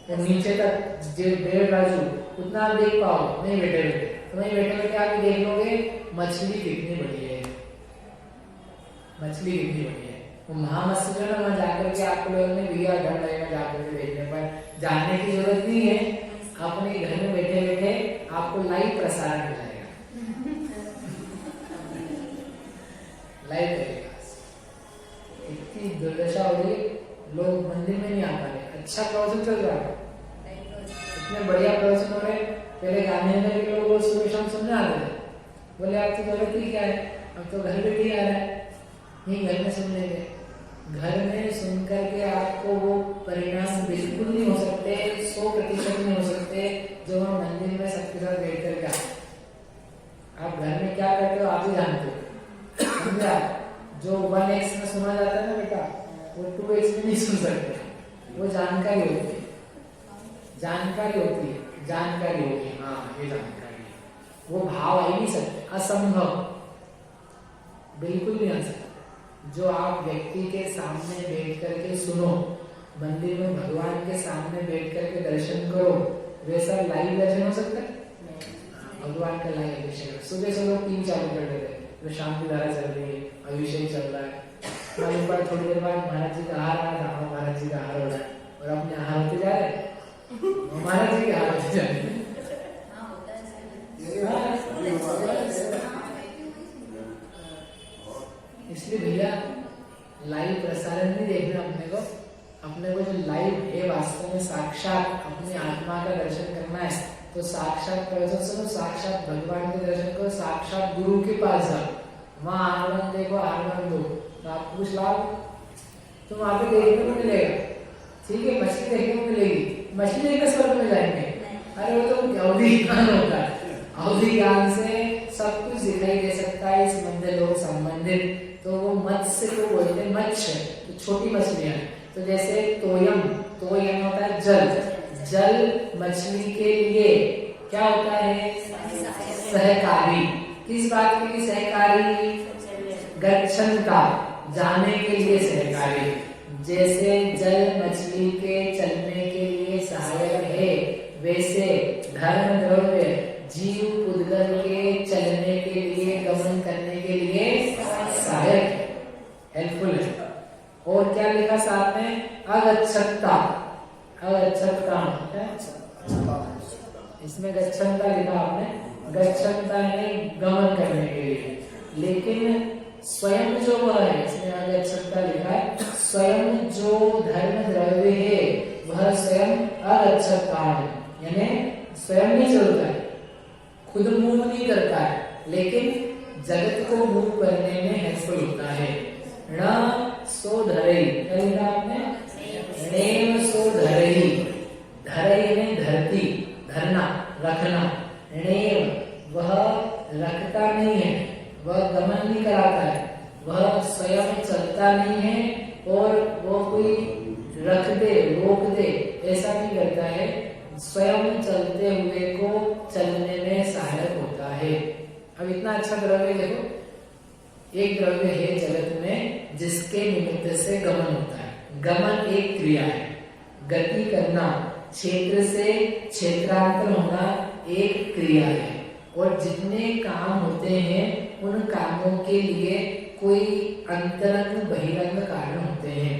तो नीचे तक जो 1.5 राजू उतना आप देख पाओ नहीं बैठे बैठे, तो नहीं बैठे बैठे आप देख लोगे मछली कितनी बड़ी है, मछली कितनी बड़ी है। वो महामत्स्य जो है ना, वहाँ जाकर के आपको लोगों ने भैया डर लगेगा जाकर के देखने पर, जानने की जरूरत नहीं है, अपने घर में बैठे बैठे आपको लाइव प्रसारण हो जाएगा, लाइव करेगा। इतनी दुर्दशा हो रही, लोग मंदिर में नहीं आ पा रहे। अच्छा प्रवचन चल रहा है, इतने बढ़िया प्रवचन हो रहे। पहले गांधीनगर के लोग सुबह शाम सुनने आते थे, बोले आपकी जरूरत ही क्या है, अब तो घर बैठे ही आ रहा है, नहीं घर में सुन लेंगे। घर में सुन करके आपको वो परिणाम बिल्कुल नहीं हो सकते, 100% नहीं हो सकते जो हम मंदिर में सबके साथ बैठ करके आते। आप घर में क्या करते हो आप ही जानते हो, समझा? जो 1x में सुना जाता है ना बेटा, वो 2x में नहीं सुन सकते। वो जानकारी होती है, जानकारी होती है, जानकारी होती है, हाँ ये जानकारी है। वो भाव आ ही नहीं सकते, असंभव, बिल्कुल नहीं आ सकता। जो आप व्यक्ति के सामने बैठ करके सुनो, मंदिर में भगवान के सामने बैठ करके दर्शन करो, वैसा लाइव दर्शन हो सकता है? भगवान का लाइव अभिषेक सुबह से लोग 3 चालू कर देते हैं, तो शाम की धारा चल रही है, अभिषेक चल रहा है, मालूम पड़ा थोड़ी देर बाद महाराज जी का आहार आ रहा है, महाराज जी का आहार हो रहा है, और अपने आहार होते जा रहे हैं, महाराज जी के आहार होते जा रहे हैं। इसलिए भैया लाइव प्रसारण नहीं देखना अपने को जो लाइव है वास्तव में साक्षात अपनी आत्मा का दर्शन करना है, तो साक्षात प्रवचन सुनो, साक्षात भगवान के दर्शन करो, साक्षात गुरु के पास जाओ, वहाँ आनंद देखो, आनंद दो, तो आपको कुछ लाभ तो वहाँ पे देखने को मिलेगा। ठीक है, मछली देखने को मिलेगी, मछली देखकर स्वर्ग में जाएंगे, अरे वो तो अवधि ज्ञान होता है, अवधि ज्ञान से सब कुछ दिखाई दे सकता है इस मंदिर लोग संबंधित। तो वो मत्स्य को बोलते हैं, मत्स्य तो छोटी मछलियां, तो जैसे तोयम, तोयम होता है जल, जल मछली के लिए क्या होता है? सहकारी। किस बात के लिए सहकारी? गच्छन्ता, जाने के लिए सहकारी। जैसे जल मछली के चलने के लिए सहायक है, वैसे धर्म द्रव्य जीव पुद्गल के चलने के लिए, गमन करने के लिए सहायक है, हेल्पफुल है। और क्या लिखा साथ में? अगच्छता, अगच्छता है, इसमें गच्छन्ता लिखा आपने, गच्छन्ता है गमन करने के लिए, लेकिन स्वयं जो वह है, इसमें अगच्छन्ता लिखा है, स्वयं जो धर्म द्रव्य है वह स्वयं अगच्छता है, यानी स्वयं नहीं चलता है, खुद मूव नहीं करता है, लेकिन जगत को मूव करने में हेल्पफुल होता है। ण सो धरई, क्या लिखा आपने? णेम सो धरई, धरई में धरती, धरना, रखना। णेम वह रखता नहीं है, वह गमन नहीं कराता है, वह स्वयं चलता नहीं है और वो कोई रख दे, रोक दे, ऐसा नहीं करता है, स्वयं चलते हुए को चलने में सहायक होता है। अब इतना अच्छा द्रव्य देखो, एक द्रव्य है जगत में जिसके निमित्त से गमन होता है। गमन एक क्रिया है, गति करना, क्षेत्र से क्षेत्रांतर होना एक क्रिया है, और जितने काम होते हैं उन कामों के लिए कोई अंतरंग बहिरंग कारण होते हैं।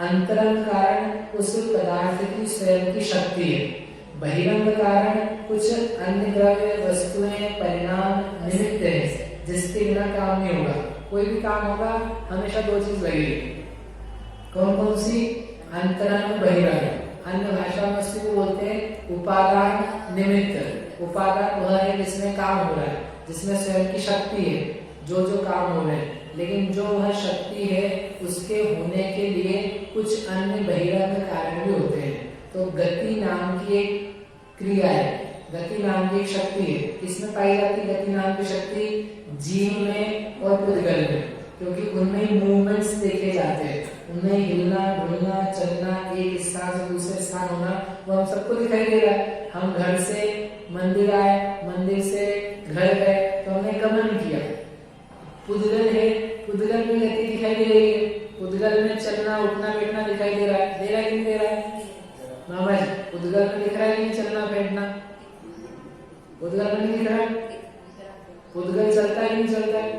अंतरंग कारण उस पदार्थ की स्वयं की शक्ति है, बहिरंग कारण कुछ अन्य द्रव्य वस्तुएं परिणाम निमित्त है जिसके बिना काम नहीं होगा। कोई भी काम होगा हमेशा 2 चीज लगेगी, कौन कौन सी? अंतरंग बहिरंग। अन्य भाषा में उसको बोलते हैं उपादान निमित्त। उपादान वह है जिसमें काम हो रहा है, जिसमें स्वयं की शक्ति है, जो काम हो रहे हैं, लेकिन जो वह शक्ति है उसके होने के लिए कुछ अन्य बहिरंग कारण भी होते हैं। तो गति नाम की एक क्रिया है, गति नाम की एक शक्ति है। किसमें पाई जाती है गति नाम की शक्ति? जीव में और पुद्गल में, क्योंकि उनमें मूवमेंट्स देखे जाते हैं, उनमें हिलना डुलना चलना, एक स्थान से दूसरे स्थान होना, वो हम सबको दिखाई दे रहा है। हम घर से मंदिर आए, मंदिर से घर गए तो हमने गमन किया। पुद्गल है, पुद्गल में गति दिखाई दे रही है, पुद्गल में चलना उठना बैठना दिखाई दे रहा है, दे रहा है कि नहीं दे रहा है? मामा जी, पुद्गल में दिख रहा है कि नहीं चलना बैठना? पुद्गल में नहीं दिख रहा है? पुद्गल चलता है कि नहीं चलता है?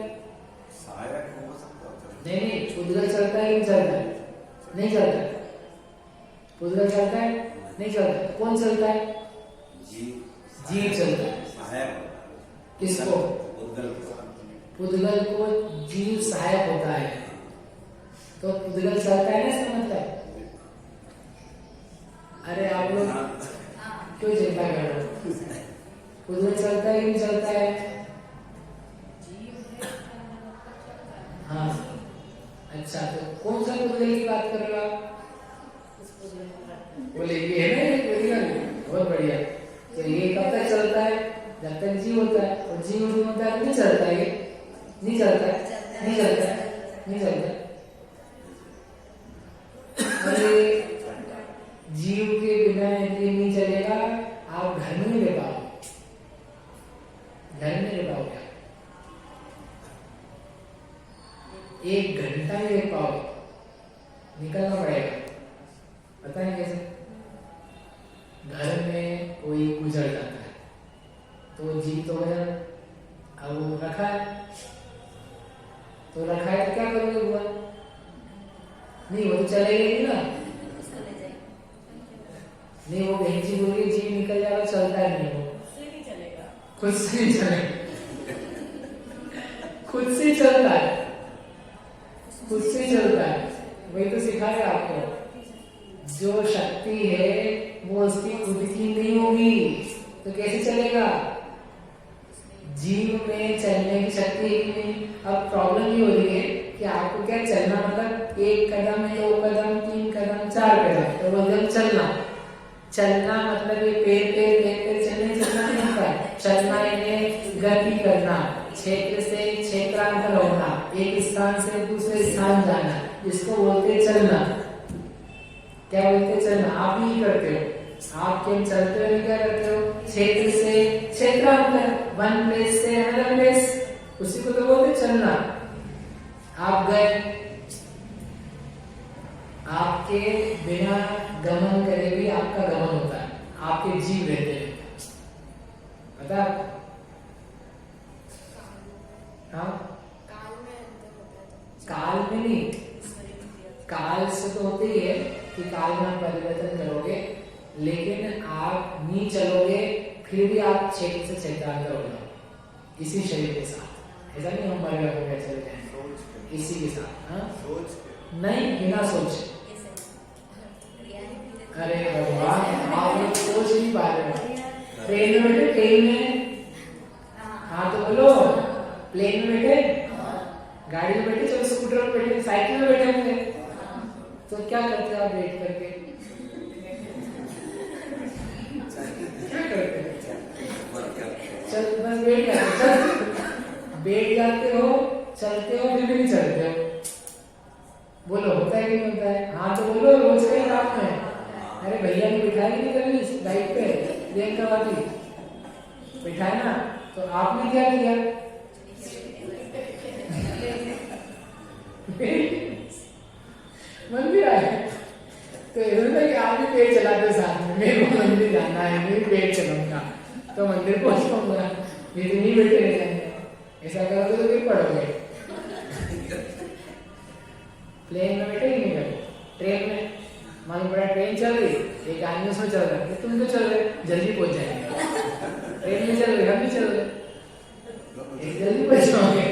सहायक हो सकता है। नहीं नहीं, पुद्गल चलता है कि नहीं चलता है? नहीं चलता है। पुद्गल चलता है? नहीं चलता है। कौन चलता है? जीव चलता है। सहायक किसको? पुद्गल को जीव सहायक होता है। तो पुद्गल चलता है ना, इसका मतलब? अरे आप लोग क्यों चिंता कर रहे हो? पुद्गल चलता है कि नहीं चलता है? हाँ, अच्छा, तो कौन सा पुद्गल की बात कर रहे हो आप? बोले ये है ना, ये पुद्गल, बहुत बढ़िया। तो ये कब तक चलता है? जब तक जीव होता है, और जीव नहीं होता है तो नहीं चलता है। ये नहीं चलता है, नहीं चलता है, नहीं चलता है। अरे जीव के बिना ये नहीं चलेगा, आप घर में नहीं रह पाओगे, घर में नहीं रह पाओगे, 1 घंटा नहीं रह पाओगे, निकलना पड़ेगा। पता है कैसे? घर में कोई गुजर जाता है तो जीव तो गया, अब वो रखा है, तो रखा है तो क्या करोगे बुआ? नहीं, वो तो चलेगी ना, नहीं, वो भेजी बोली जीव निकल जाएगा, चलता है नहीं, वो खुद से नहीं चलेगा, खुद से चलता है, खुद से चलता है। वही तो सिखा रहे आपको, जो शक्ति है वो उसकी खुद की नहीं होगी तो कैसे चलेगा? जीव में चलने की शक्ति है कि नहीं? अब प्रॉब्लम ये हो रही है कि आपको क्या चलना, मतलब 1 कदम, 2 कदम, 3 कदम, 4 कदम, तो बोलते हैं चलना। चलना मतलब ये पैर चलना नहीं होता है। चलना इन्हें गति करना, क्षेत्र से क्षेत्रांतर होना, एक स्थान से दूसरे स्थान जाना, इसको बोलते हैं चलना। क्या बोलते हैं? चलना। आप ही करते हो, आप क्यों चलते हो? क्या करते हो? क्षेत्र से क्षेत्रांतर, वन प्लेस से अनदर प्लेस, उसी को तो बोलते हैं चलना। आप गए, आपके बिना गमन करे भी आपका गमन होता है, आपके जीव रहते हैं, पता? हाँ, काल में नहीं, काल से तो होते ही है कि काल में आप परिवर्तन करोगे, लेकिन आप नहीं चलोगे फिर भी आप क्षेत्र से क्षेत्रांतर हो जाओ इसी शरीर के साथ। ऐसा नहीं हम मर गए चल जाए इसी के साथ। हाँ, नहीं, बिना सोच। अरे भगवान, आप लोग सोच नहीं पा रहे हो। ट्रेन में बैठे, ट्रेन में, हाँ तो बोलो, प्लेन में बैठे, गाड़ी में बैठे, चलो स्कूटर में बैठे, साइकिल में बैठे होंगे, तो क्या करते हो आप बैठ करके? क्या करते हो? चल बस बैठ जाते, बैठ जाते हो, चलते हो, फिर भी नहीं चलते हो। बोलो, होता है कि नहीं होता है? हाँ तो बोलो, रोज का ही काम है। अरे भैया ने बिठाया नहीं कभी बाइक पे, देख करवाती, बिठाया ना, तो आपने क्या किया? मंदिर आए तो ऐसा कि आप भी पेड़ चलाते साथ में, मेरे को मंदिर जाना है, मैं पेड़ चलाऊंगा तो मंदिर पहुंच पाऊंगा, ये तो नहीं बैठे रह जाएंगे। ऐसा करोगे तो फिर पढ़ोगे। प्लेन में बैठे ही नहीं करो, ट्रेन में मालूम पड़ा ट्रेन चल रही, एक आदमी उसमें चल रहा है, तुम तो चल रहे, जल्दी पहुंच जाएंगे। ट्रेन में चल रहे, हम भी चल रहे, जल्दी पहुंच जाओगे,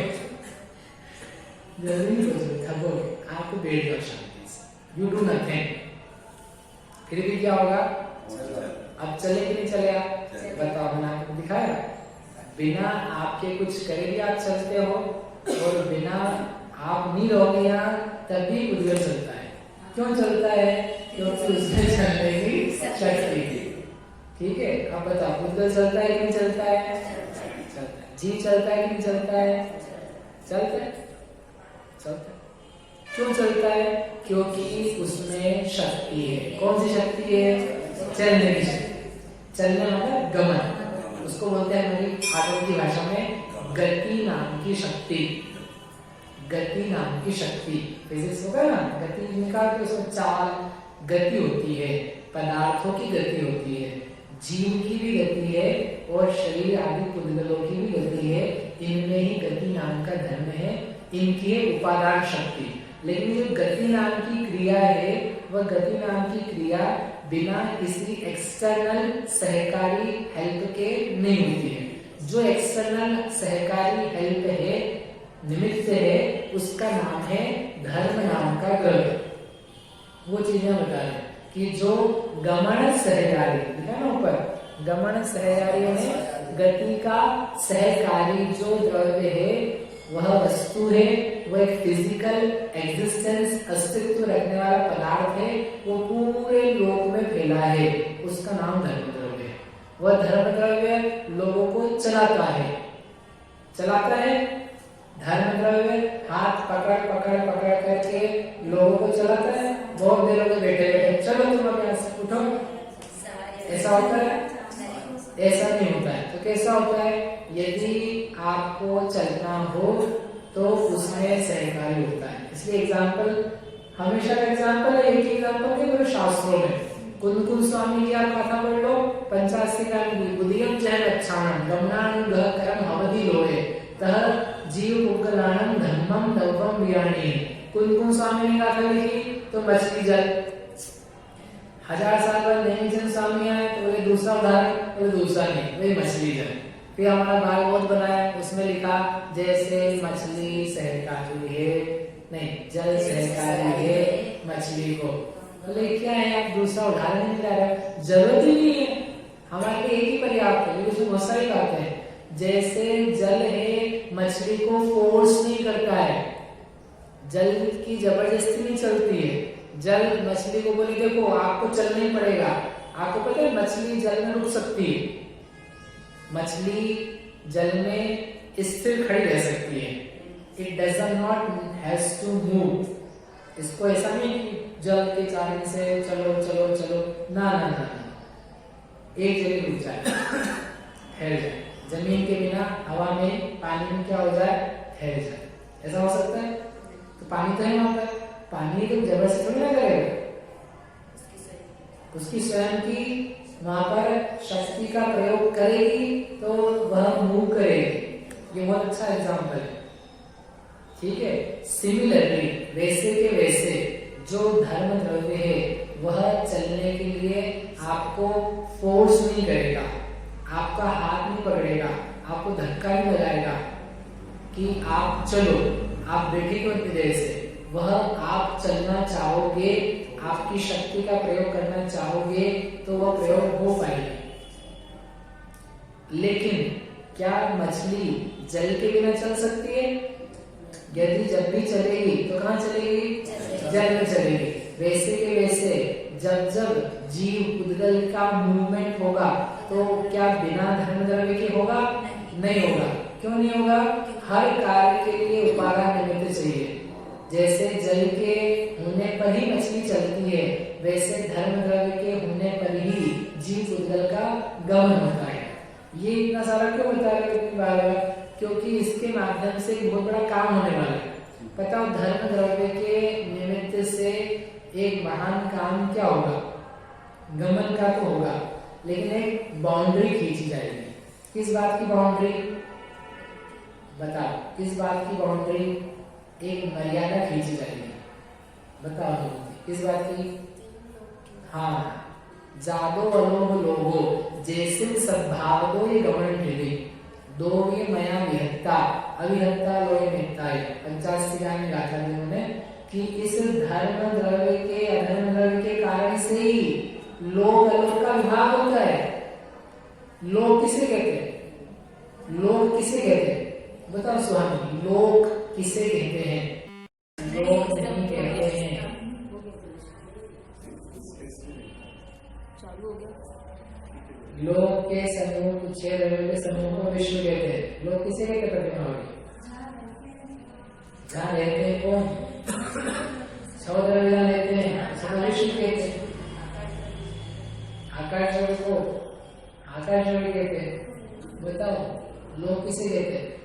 जल्दी नहीं पहुंचोगे, थकोगे, आपको बैठ जाओ शांति से, यू डू नथिंग। फिर भी क्या होगा? अब चले कि नहीं चले आप? बताओ, मैंने आपको दिखाया, बिना आपके कुछ करे भी आप चलते हो, और बिना आप नहीं रहोगे यहाँ तब भी उद्गल चलता है। क्यों चलता है? क्योंकि उसमें चलने की शक्ति थी। ठीक है, अब बताओ, उद्गल चलता है कि नहीं चलता है? चलता है। जीव चलता है कि नहीं चलता है? चलता है, चलता है। क्यों चलता है? क्योंकि उसमें शक्ति है। कौन सी शक्ति है? चलने की शक्ति। चलने मतलब गमन, उसको बोलते हैं हमारी आत्मा की भाषा में गति नाम की शक्ति। गति नाम की शक्ति, फिजिक्स होगा ना, गति निकाल के उसमें चाल गति होती है, पदार्थों की गति होती है, जीव की भी गति है और शरीर आदि पुद्गलों की भी गति है। इनमें ही गति नाम का धर्म है, इनकी है उपादान शक्ति। लेकिन जो गति नाम की क्रिया है वह गति नाम की क्रिया बिना किसी एक्सटर्नल सहकारी हेल्प के नहीं होती है। जो एक्सटर्नल सहकारी हेल्प है, निमित्त है, उसका नाम है धर्म नाम का ग्रह। वो चीजें बता रहे कि जो गमन सहकारी, देखा ना ऊपर, गमन सहकारी में गति का सहकारी जो द्रव्य है वह वस्तु है, वह एक फिजिकल एग्जिस्टेंस अस्तित्व रखने वाला पदार्थ है, वो पूरे लोक में फैला है, उसका नाम धर्म द्रव्य है। वह धर्म द्रव्य लोगों को चलाता है। चलाता है धर्म द्रव्य, हाथ पकड़ पकड़ पकड़ करके लोगों को चलाता है। बहुत देर हो गए बैठे बैठे, चलो तुम अब यहाँ से उठो, ऐसा होता है? ऐसा नहीं होता है। तो कैसा होता है? यदि आपको चलना हो तो उसमें सहकारी होता है। इसलिए एग्जाम्पल, हमेशा का एग्जाम्पल है, एक एग्जाम्पल है पूरे शास्त्रों में। कुंद स्वामी की आप कथा पढ़ लो, 85 की बुद्धियम जय अच्छानम गमनान गह करम अवधि लोहे तह जीव पुगलानम धर्मम दवम विराणी। कुंद स्वामी ने कथा लिखी तो मछली जल। 1000 साल बाद नैमिषारण्य स्वामी आए तो बोले दूसरा उदाहरण, बोले दूसरा नहीं, वही मछली जल। फिर हमारा भागवत बनाया, उसमें लिखा जैसे मछली सहकारी है, नहीं जल सहकारी है मछली को। बोले क्या है, आप दूसरा उदाहरण नहीं ला रहे, जरूरत ही नहीं है, हमारे लिए एक ही पर्याप्त है। उसमें बहुत सारी बातें हैं। जैसे जल है, मछली को फोर्स नहीं करता है, जल की जबरदस्ती नहीं चलती है। जल मछली को बोले देखो आपको चलना ही पड़ेगा। आपको पता है मछली जल में रुक सकती है, मछली जल में स्थिर खड़ी रह सकती है। It does not has to move. इसको ऐसा नहीं कि जल के कारण से चलो चलो चलो, ना ना ना, एक जगह रुक जाए, ठहर जाए। जमीन के बिना हवा में, पानी में क्या हो जाए, ठहर जाए। ऐसा हो सकता है? तो पानी तो है वहां पर, पानी तो जबरदस्ती थोड़ी ना करेगा, उसकी स्वयं की वहां पर शक्ति का प्रयोग करेगी तो वह मूव करेगी। ये बहुत अच्छा एग्जाम्पल है, ठीक है। सिमिलरली वैसे के वैसे जो धर्म द्रव्य है वह चलने के लिए आपको फोर्स नहीं करेगा, आपका हाथ नहीं पकड़ेगा, आपको धक्का नहीं लगाएगा कि आप चलो, आप बैठेंगे उतनी देर से। वह आप चलना चाहोगे, आपकी शक्ति का प्रयोग करना चाहोगे तो वह प्रयोग हो पाएगा। लेकिन क्या मछली जल के बिना चल सकती है? यदि जब भी चलेगी तो कहाँ चलेगी? जल में चलेगी। वैसे के वैसे जब जब जीव उद्गल का मूवमेंट होगा तो क्या बिना धर्म द्रव्य के होगा? नहीं होगा। क्यों नहीं होगा? हर कार्य के लिए उपादान निमित्त चाहिए। जैसे जल के होने पर ही मछली चलती है, वैसे धर्म द्रव्य के होने पर ही जीव उद्गल का गमन होता है। ये इतना सारा क्यों बता रहे हैं बार-बार? क्योंकि इसके माध्यम से बहुत बड़ा काम होने वाला है। पता हो धर्म द्रव्य के निमित्त से एक महान काम क्या होगा? गमन का तो होगा, लेकिन एक बाउंड्री खींची जाएगी। किस बात की बाउंड्री? बताओ, किस बात की बाउंड्री? एक मर्यादा खींची जाएगी। बताओ किस बात की? हाँ, जादो अलोभ लोभो जैसे सद्भाव दो ये गमन ठेली दो ये मया विहत्ता अविहत्ता लोय मिथ्ता है। 85 में गाथा दी उन्होंने कि इस धर्म द्रव्य के अधर्म द्रव्य के कारण से ही लोक अलोक का विभाग होता है। लोक किसे कहते हैं? लोक किसे कहते हैं? बताओ स्वामी, लोक किसे कहते हैं? लोक नहीं कहते हैं। लोक के समूह कुछ 6 द्रव्यों के समूह को विश्व कहते हैं। लोक किसे कहते हैं? जहाँ रहते हैं कौन? 6 द्रव्य रहते हैं, सब विश्व कहते हैं। आकाश को आकाश कहते हैं। किसे कहते हैं?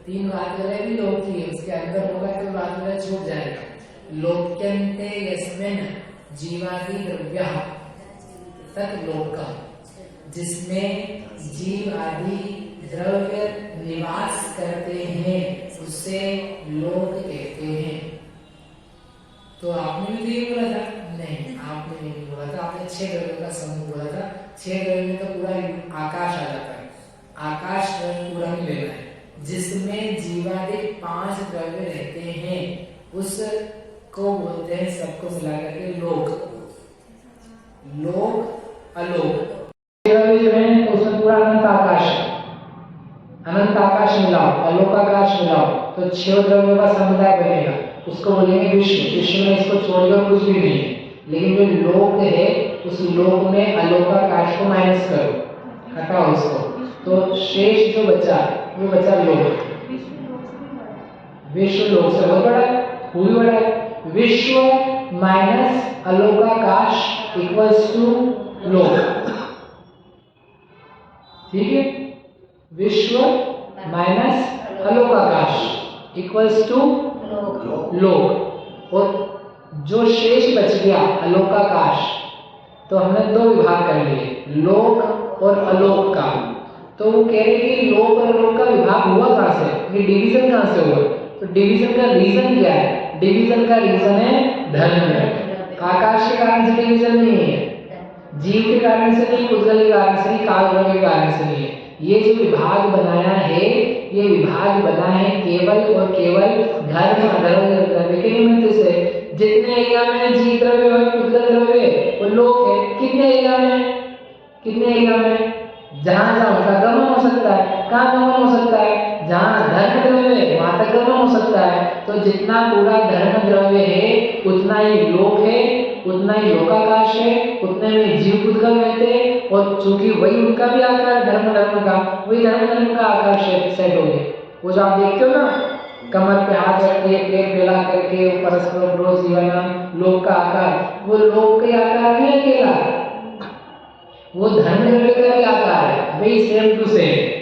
तीन वाक्य भी लोक की है, उसके अंदर होगा तो वाक्य छूट जाएगा। लोक्यन्ते यस्मिन् जीवादि द्रव्यः तत् लोकः, जिसमें जीव आदि द्रव्य निवास करते हैं उसे लोक कहते हैं। तो आपने भी तो ये बोला था? नहीं, आपने नहीं बोला था, आपने 6 द्रव्यों का समूह बोला था। 6 द्रव्य में तो पूरा आकाश आ जाता है, आकाश पूरा नहीं लेना है। जिसमें जीवादि 5 द्रव्य रहते हैं उसको बोलते हैं सबको मिला करके लोक। लोक अलोक द्रव्य है तो उसमें पूरा अनंत आकाश है, अनंत आकाश मिलाओ, अलोक आकाश मिलाओ तो 6 द्रव्यों का समुदाय बनेगा, उसको बोलेंगे विश्व। विश्व में इसको छोड़कर कुछ भी नहीं है। लेकिन जो लोक है उस लोक में अलोक आकाश को माइनस करो, हटाओ उसको, तो शेष जो बचा वो बचा लोक। विश्व लोक से बहुत बड़ा है, वो भी बड़ा है। विश्व माइनस अलोकाकाश इक्वल्स टू लोक, ठीक है? विश्व माइनस अलोकाकाश इक्वल्स टू लोक। और जो शेष बच गया अलोकाकाश, तो हमने 2 विभाग कर लिए, लोक और अलोक का। तो वो कह रहे कि लोक और अलोक का विभाग हुआ कहां से, ये डिवीजन कहां से हुआ? तो डिवीजन का रीजन क्या है? डिवीजन का रीजन है धर्म में। आकाश के कारण से डिवीजन नहीं है, जीव के कारण से नहीं, पुद्गल के कारण से नहीं, काल के कारण से नहीं है। ये जो विभाग बनाया है, ये विभाग बना है केवल और केवल धर्म अधर्म द्रव्य के निमित्त से। जितने एरिया में जीव द्रव्य है, पुद्गल द्रव्य है, वो लोक है। कितने एरिया में? कितने एरिया में? जहां जहां उनका गमन हो सकता है। कहाँ गमन हो सकता है? जहां धर्म द्रव्य है वहां तक गमन हो सकता है। तो जितना पूरा धर्म द्रव्य है उतना ही लोक है, उतना ही लोकाकाश है, उतने में जीव पुद्गल रहते हैं। और चूंकि वही उनका भी आकार धर्म का, वही धर्म का आकार सेट हो गया। वो जो आप देखते हो ना, कमर पे हाथ रख के पेट फैला करके परस्पर विरोध जीवन लोक का आकार, वो लोक का आकार नहीं अकेला, वो धर्म द्रव्य का भी आकार है, वही सेम टू सेम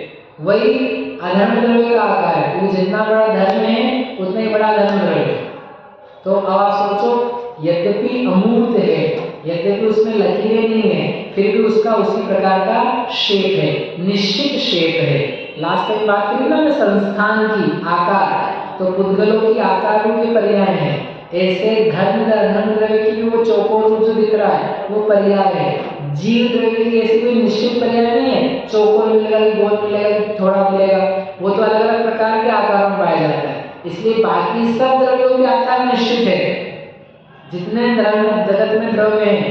वही अधर्म द्रव्य का आकार है। क्योंकि जितना बड़ा धर्म है उतना ही बड़ा धर्म द्रव्य है। तो अब आप सोचो, यद्यपि अमूर्त है, यद्यपि उसमें लकीरें नहीं है, फिर भी उसका उसी प्रकार का शेप है, निश्चित शेप है। लास्ट टाइम बात करी ना संस्थान की आकार, तो पुद्गलों की आकारों के पर्याय है। ऐसे धर्म द्रव्य की भी वो चौकोर रूप से दिख रहा है, वो पर्याय है। जीव द्रव्य की ऐसी कोई निश्चित पर्याय नहीं है, चौकोर मिलेगा, गोल मिलेगा, थोड़ा मिलेगा, वो तो अलग अलग प्रकार के आकारों में पाया जाता है। इसलिए बाकी सब द्रव्यों के आकार निश्चित है। जितने धर्म जगत में द्रव्य हैं,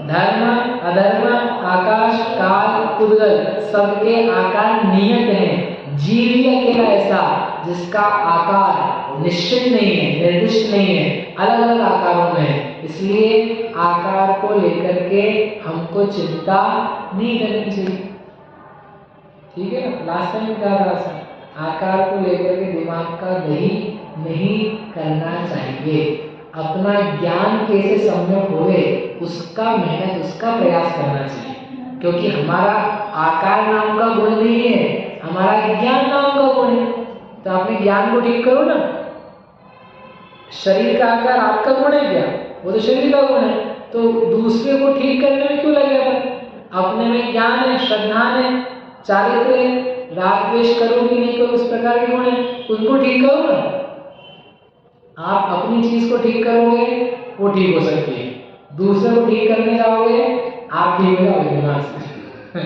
धर्म अधर्म आकाश काल पुद्गल, सबके आकार नियत हैं। जीव ही अकेला ऐसा जिसका आकार निश्चित नहीं है, निर्दिष्ट नहीं है, अलग अलग आकारों में है। इसलिए आकार को लेकर के हमको चिंता नहीं करनी चाहिए, ठीक है ना? लास्ट टाइम क्या था, आकार को लेकर के दिमाग का दही नहीं करना चाहिए। अपना ज्ञान कैसे सम्यक होवे उसका मेहनत, उसका प्रयास करना चाहिए। क्योंकि हमारा आकार नाम का गुण नहीं है, हमारा ज्ञान नाम का गुण है। तो अपने ज्ञान को ठीक करो ना। शरीर का आकार आपका गुण है क्या? वो तो शरीर का गुण है। तो दूसरे को ठीक करने में क्यों लगे अपन? अपने में ज्ञान है, श्रद्धा है, चारित्र है, राग द्वेष करो कि नहीं करो, इस प्रकार के गुण है, उनको ठीक करो ना। आप अपनी चीज को ठीक करोगे वो ठीक हो सकती है, दूसरे को ठीक करने जाओगे आप ठीक हो जाओगे दिमाग से।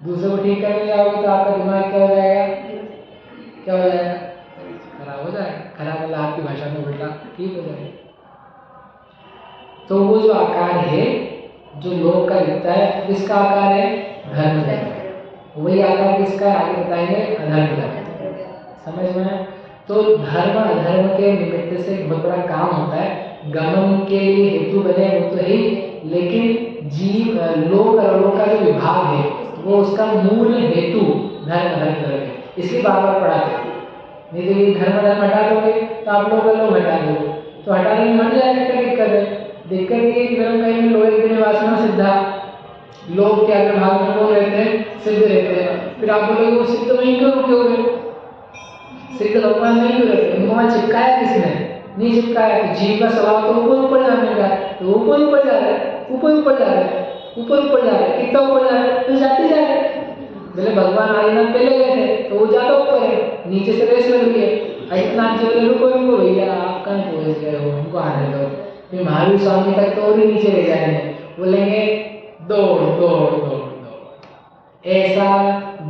दूसरे को ठीक करने जाओगे तो आपका दिमाग क्या हो जाएगा? क्या हो जाएगा? खराब हो जाएगा। खराब मतलब आपकी भाषा में उल्टा ठीक हो जाएगा। तो वो जो आकार है, जो लोक का दिखता है, किसका आकार है? धर्म का। वही आकार किसका है? आगे बताएंगे, अधर्म का। समझ में? तो धर्म अधर्म के निमित्त से बहुत बड़ा काम होता है। गमन के लिए हेतु बने वो तो ही, लेकिन जीव लोक और लोक का जो विभाग है वो उसका मूल हेतु धर्म अधर्म है। इसलिए बार बार पढ़ाते हैं। नहीं तो ये धर्म अधर्म हटा दोगे तो आप लोग हटा दोगे, तो हटाने में मर जाएगा। क्या दिक्कत है? दिक्कत ये कि धर्म कहीं लोहे के वासना सिद्धा, लोग के अग्रभाग में कौन रहते हैं? सिद्ध रहते हैं। फिर आप बोलोगे वो सिद्ध वहीं क्यों रुके हुए? सिद्ध भगवान नहीं क्यों रहते? उनको वहां चिपकाया किसने? नहीं चिपकाया। तो जीव का स्वभाव तो ऊपर ऊपर जाने का, तो ऊपर ऊपर जा रहा है, ऊपर ऊपर जा रहा है, ऊपर ऊपर जा रहा है। कितना ऊपर जा रहा है? तो जाते जा रहे हैं। बोले भगवान आदिनाथ पहले गए थे तो वो ज्यादा ऊपर है, नीचे से रेस लग रही है। आदित्यनाथ जी बोले रुको रुको भैया, आप कहाँ पहुंच गए हो, हमको आने दो। फिर महावीर स्वामी तक तो और ही नीचे ले जाएंगे, बोलेंगे दौड़ दौड़ दौड़ दौड़। ऐसा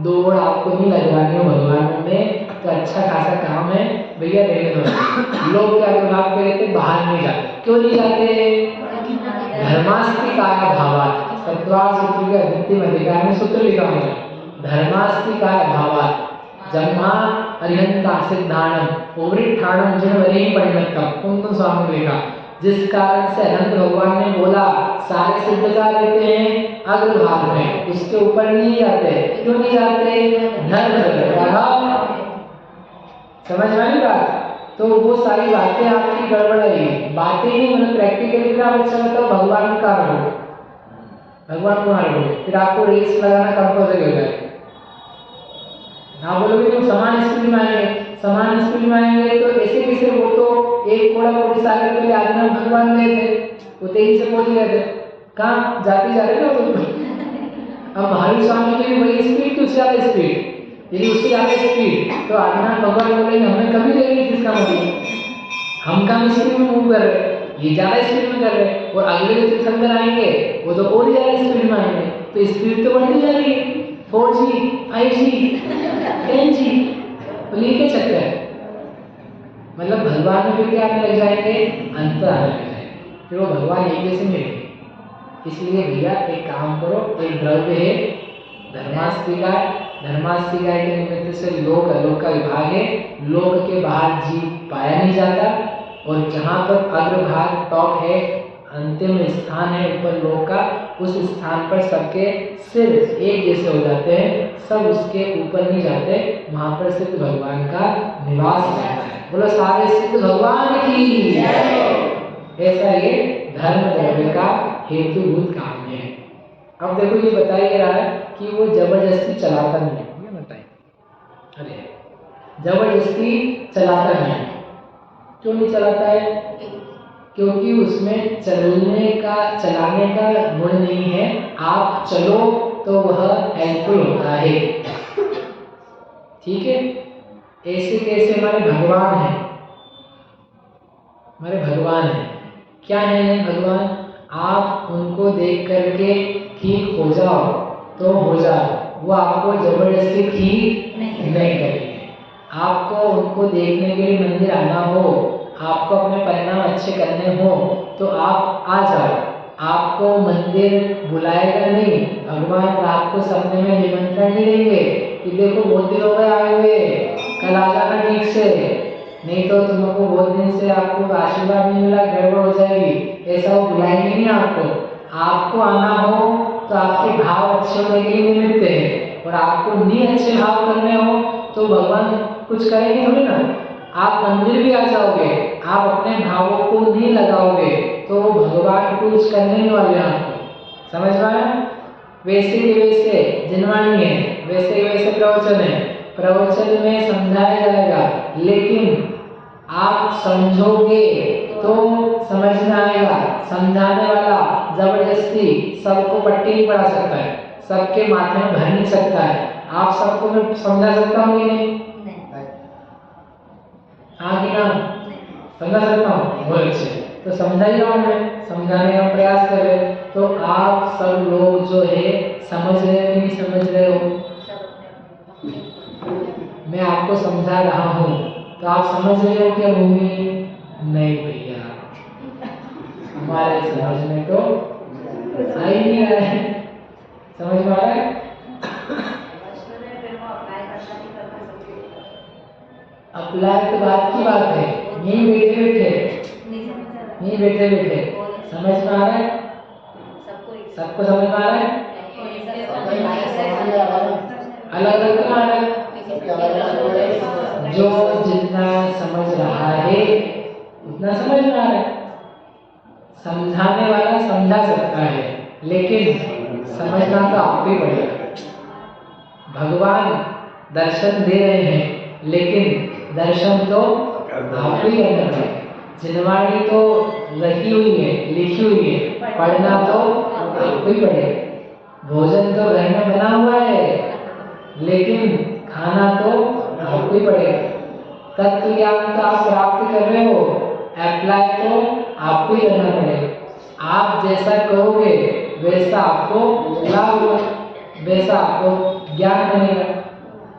दौड़ आपको नहीं लगवानी हो भगवान में तो अच्छा खासा काम है भैया, रहने दो। लोग क्या विभाग पे रहते, बाहर नहीं जाते। क्यों नहीं जाते? धर्मास्ति काया भावात्, सत्वार सूत्र के अंतिम अधिकार में सूत्र लिखा हुआ है, धर्मास्ति काया भावात् जन्मा अरिहंता सिद्धाणम उवृत्थाणम जनवरी परिणतम। कुंदन स्वामी ने लिखा, जिस कारण से अनंत भगवान ने बोला सारे सिद्ध का रहते हैं अग्रभाग में, उसके ऊपर नहीं जाते। क्यों नहीं जाते? धर्म। समझ में आई बात? तो वो सारी बातें आपकी गड़बड़ है, बातें नहीं, मतलब प्रैक्टिकली भी आप अच्छा बताओ भगवान का रहो, भगवान को मारो, फिर आपको रेस लगाना कंपल्सरी हो जाएगा। आप बोलोगे तुम समान स्पीड में आएंगे, समान स्पीड में आएंगे तो ऐसे कैसे? वो तो एक कोड़ा कोड़ी सागर के लिए आदिनाथ भगवान गए थे, वो तेजी से पहुंच गए थे। कहाँ जाते जा रहे थे वो? अब महावीर स्वामी की भी वही स्पीड थी, उससे ज्यादा स्पीड। यदि उससे ज्यादा स्पीड तो आदिनाथ भगवान बोलेंगे हमने कभी देखी किसका मतलब, हम कम स्पीड में मूव कर रहे हैं, ये ज्यादा स्पीड में कर रहे हैं। और अगले जो तीर्थंकर आएंगे वो तो और ज्यादा स्पीड में आएंगे, तो स्पीड तो बढ़ती जा रही है। 4G 5G 10G के चक्कर है। मतलब भगवान में फिर क्या आने लग जाएंगे? अंतर आने लग जाएंगे, फिर वो भगवान एक जैसे नहीं रहेंगे। इसलिए भैया एक काम करो, एक द्रव्य है धर्मास्तिका, धर्मास्तिका के निमित्त से लोक अलोक का विभाग है, लोक के बाहर जीव पाया नहीं जाता, और जहाँ पर अग्रभाग टॉप है, अंतिम स्थान है ऊपर लोक का, उस स्थान पर सबके सिर एक जैसे हो जाते हैं, सब उसके ऊपर नहीं जाते, वहां पर सिद्ध भगवान का निवास रहता है। बोलो सारे सिद्ध भगवान की। ऐसा ये धर्म द्रव्य का हेतुभूत काम है। अब देखो ये बताया रहा है कि वो जबरदस्ती चलाता नहीं है, ये बताइए। अरे जबरदस्ती चलाता नहीं है, क्यों नहीं चलाता है? क्योंकि उसमें चलाने का गुण नहीं है। आप चलो तो वह हेल्पफुल होता है, ठीक है? ऐसे कैसे हमारे भगवान है, हमारे भगवान है, क्या है नहीं भगवान? आप उनको देख करके ठीक हो जाओ तो हो जाओ, वो आपको जबरदस्ती ठीक नहीं करेंगे। आपको उनको देखने के लिए मंदिर आना हो, आपको अपने परिणाम अच्छे करने हो तो आप आ जाओ, आपको मंदिर बुलाएगा नहीं, भगवान आपको सपने में निमंत्रण नहीं देंगे कि देखो बहुत दिन हो गए आए हुए, कल आ जाना ठीक से, नहीं तो तुमको बहुत दिन से आपको आशीर्वाद नहीं मिला, गड़बड़ हो जाएगी। ऐसा वो बुलाएंगे नहीं आपको। आपको आना हो तो आपके भाव अच्छे होने के लिए निमित्त है, और आपको नहीं अच्छे भाव करने हो तो भगवान कुछ करेंगे थोड़ी ना। आप मंदिर भी आ जाओगे, आप अपने भावों को नहीं लगाओगे तो भगवान कुछ करने नहीं वाले आपको। समझ में आया? वैसे के वैसे जिनवाणी है, वैसे के वैसे प्रवचन है, प्रवचन में समझाया जाएगा, लेकिन आप समझोगे तो समझ में आएगा। समझाने वाला जबरदस्ती सबको पट्टी नहीं पढ़ा सकता है, सबके माथे में भर नहीं सकता है। आप सबको मैं समझा सकता हूँ कि नहीं? हाँ कि ना? समझा सकता हूँ, बहुत अच्छे। तो समझा ही रहा हूँ मैं, समझाने का प्रयास कर रहे। तो आप सब लोग जो है समझ रहे हो कि नहीं समझ रहे हो? मैं आपको समझा रहा हूँ तो आप समझ रहे हो क्या भूमि? नहीं भैया, हमारे समझ में तो आ ही नहीं रहा है। समझ में आ रहा है? अप्लाई तो बात की बात है, नहीं बैठे बैठे समझ में आ रहा है? सबको समझ में आ रहा है? अलग अलग क्यों आ रहा है? जो जितना समझ रहा है उतना समझ में आ रहा है। समझाने वाला समझा सकता है, लेकिन समझना तो आपको ही पड़ेगा। भगवान दर्शन दे रहे हैं, लेकिन दर्शन तो आपको ही करना पड़ेगा। जिनवाणी तो रखी हुई है, लिखी हुई है, पढ़ना तो आपको ही पड़ेगा। भोजन तो घर में बना हुआ है, लेकिन खाना तो आपको ही पड़ेगा। तत्व ज्ञान तो आप प्राप्त कर रहे हो, अप्लाई तो आपको ही करना पड़ेगा। आप जैसा कहोगे वैसा आपको लाभ होगा, वैसा आपको ज्ञान बनेगा।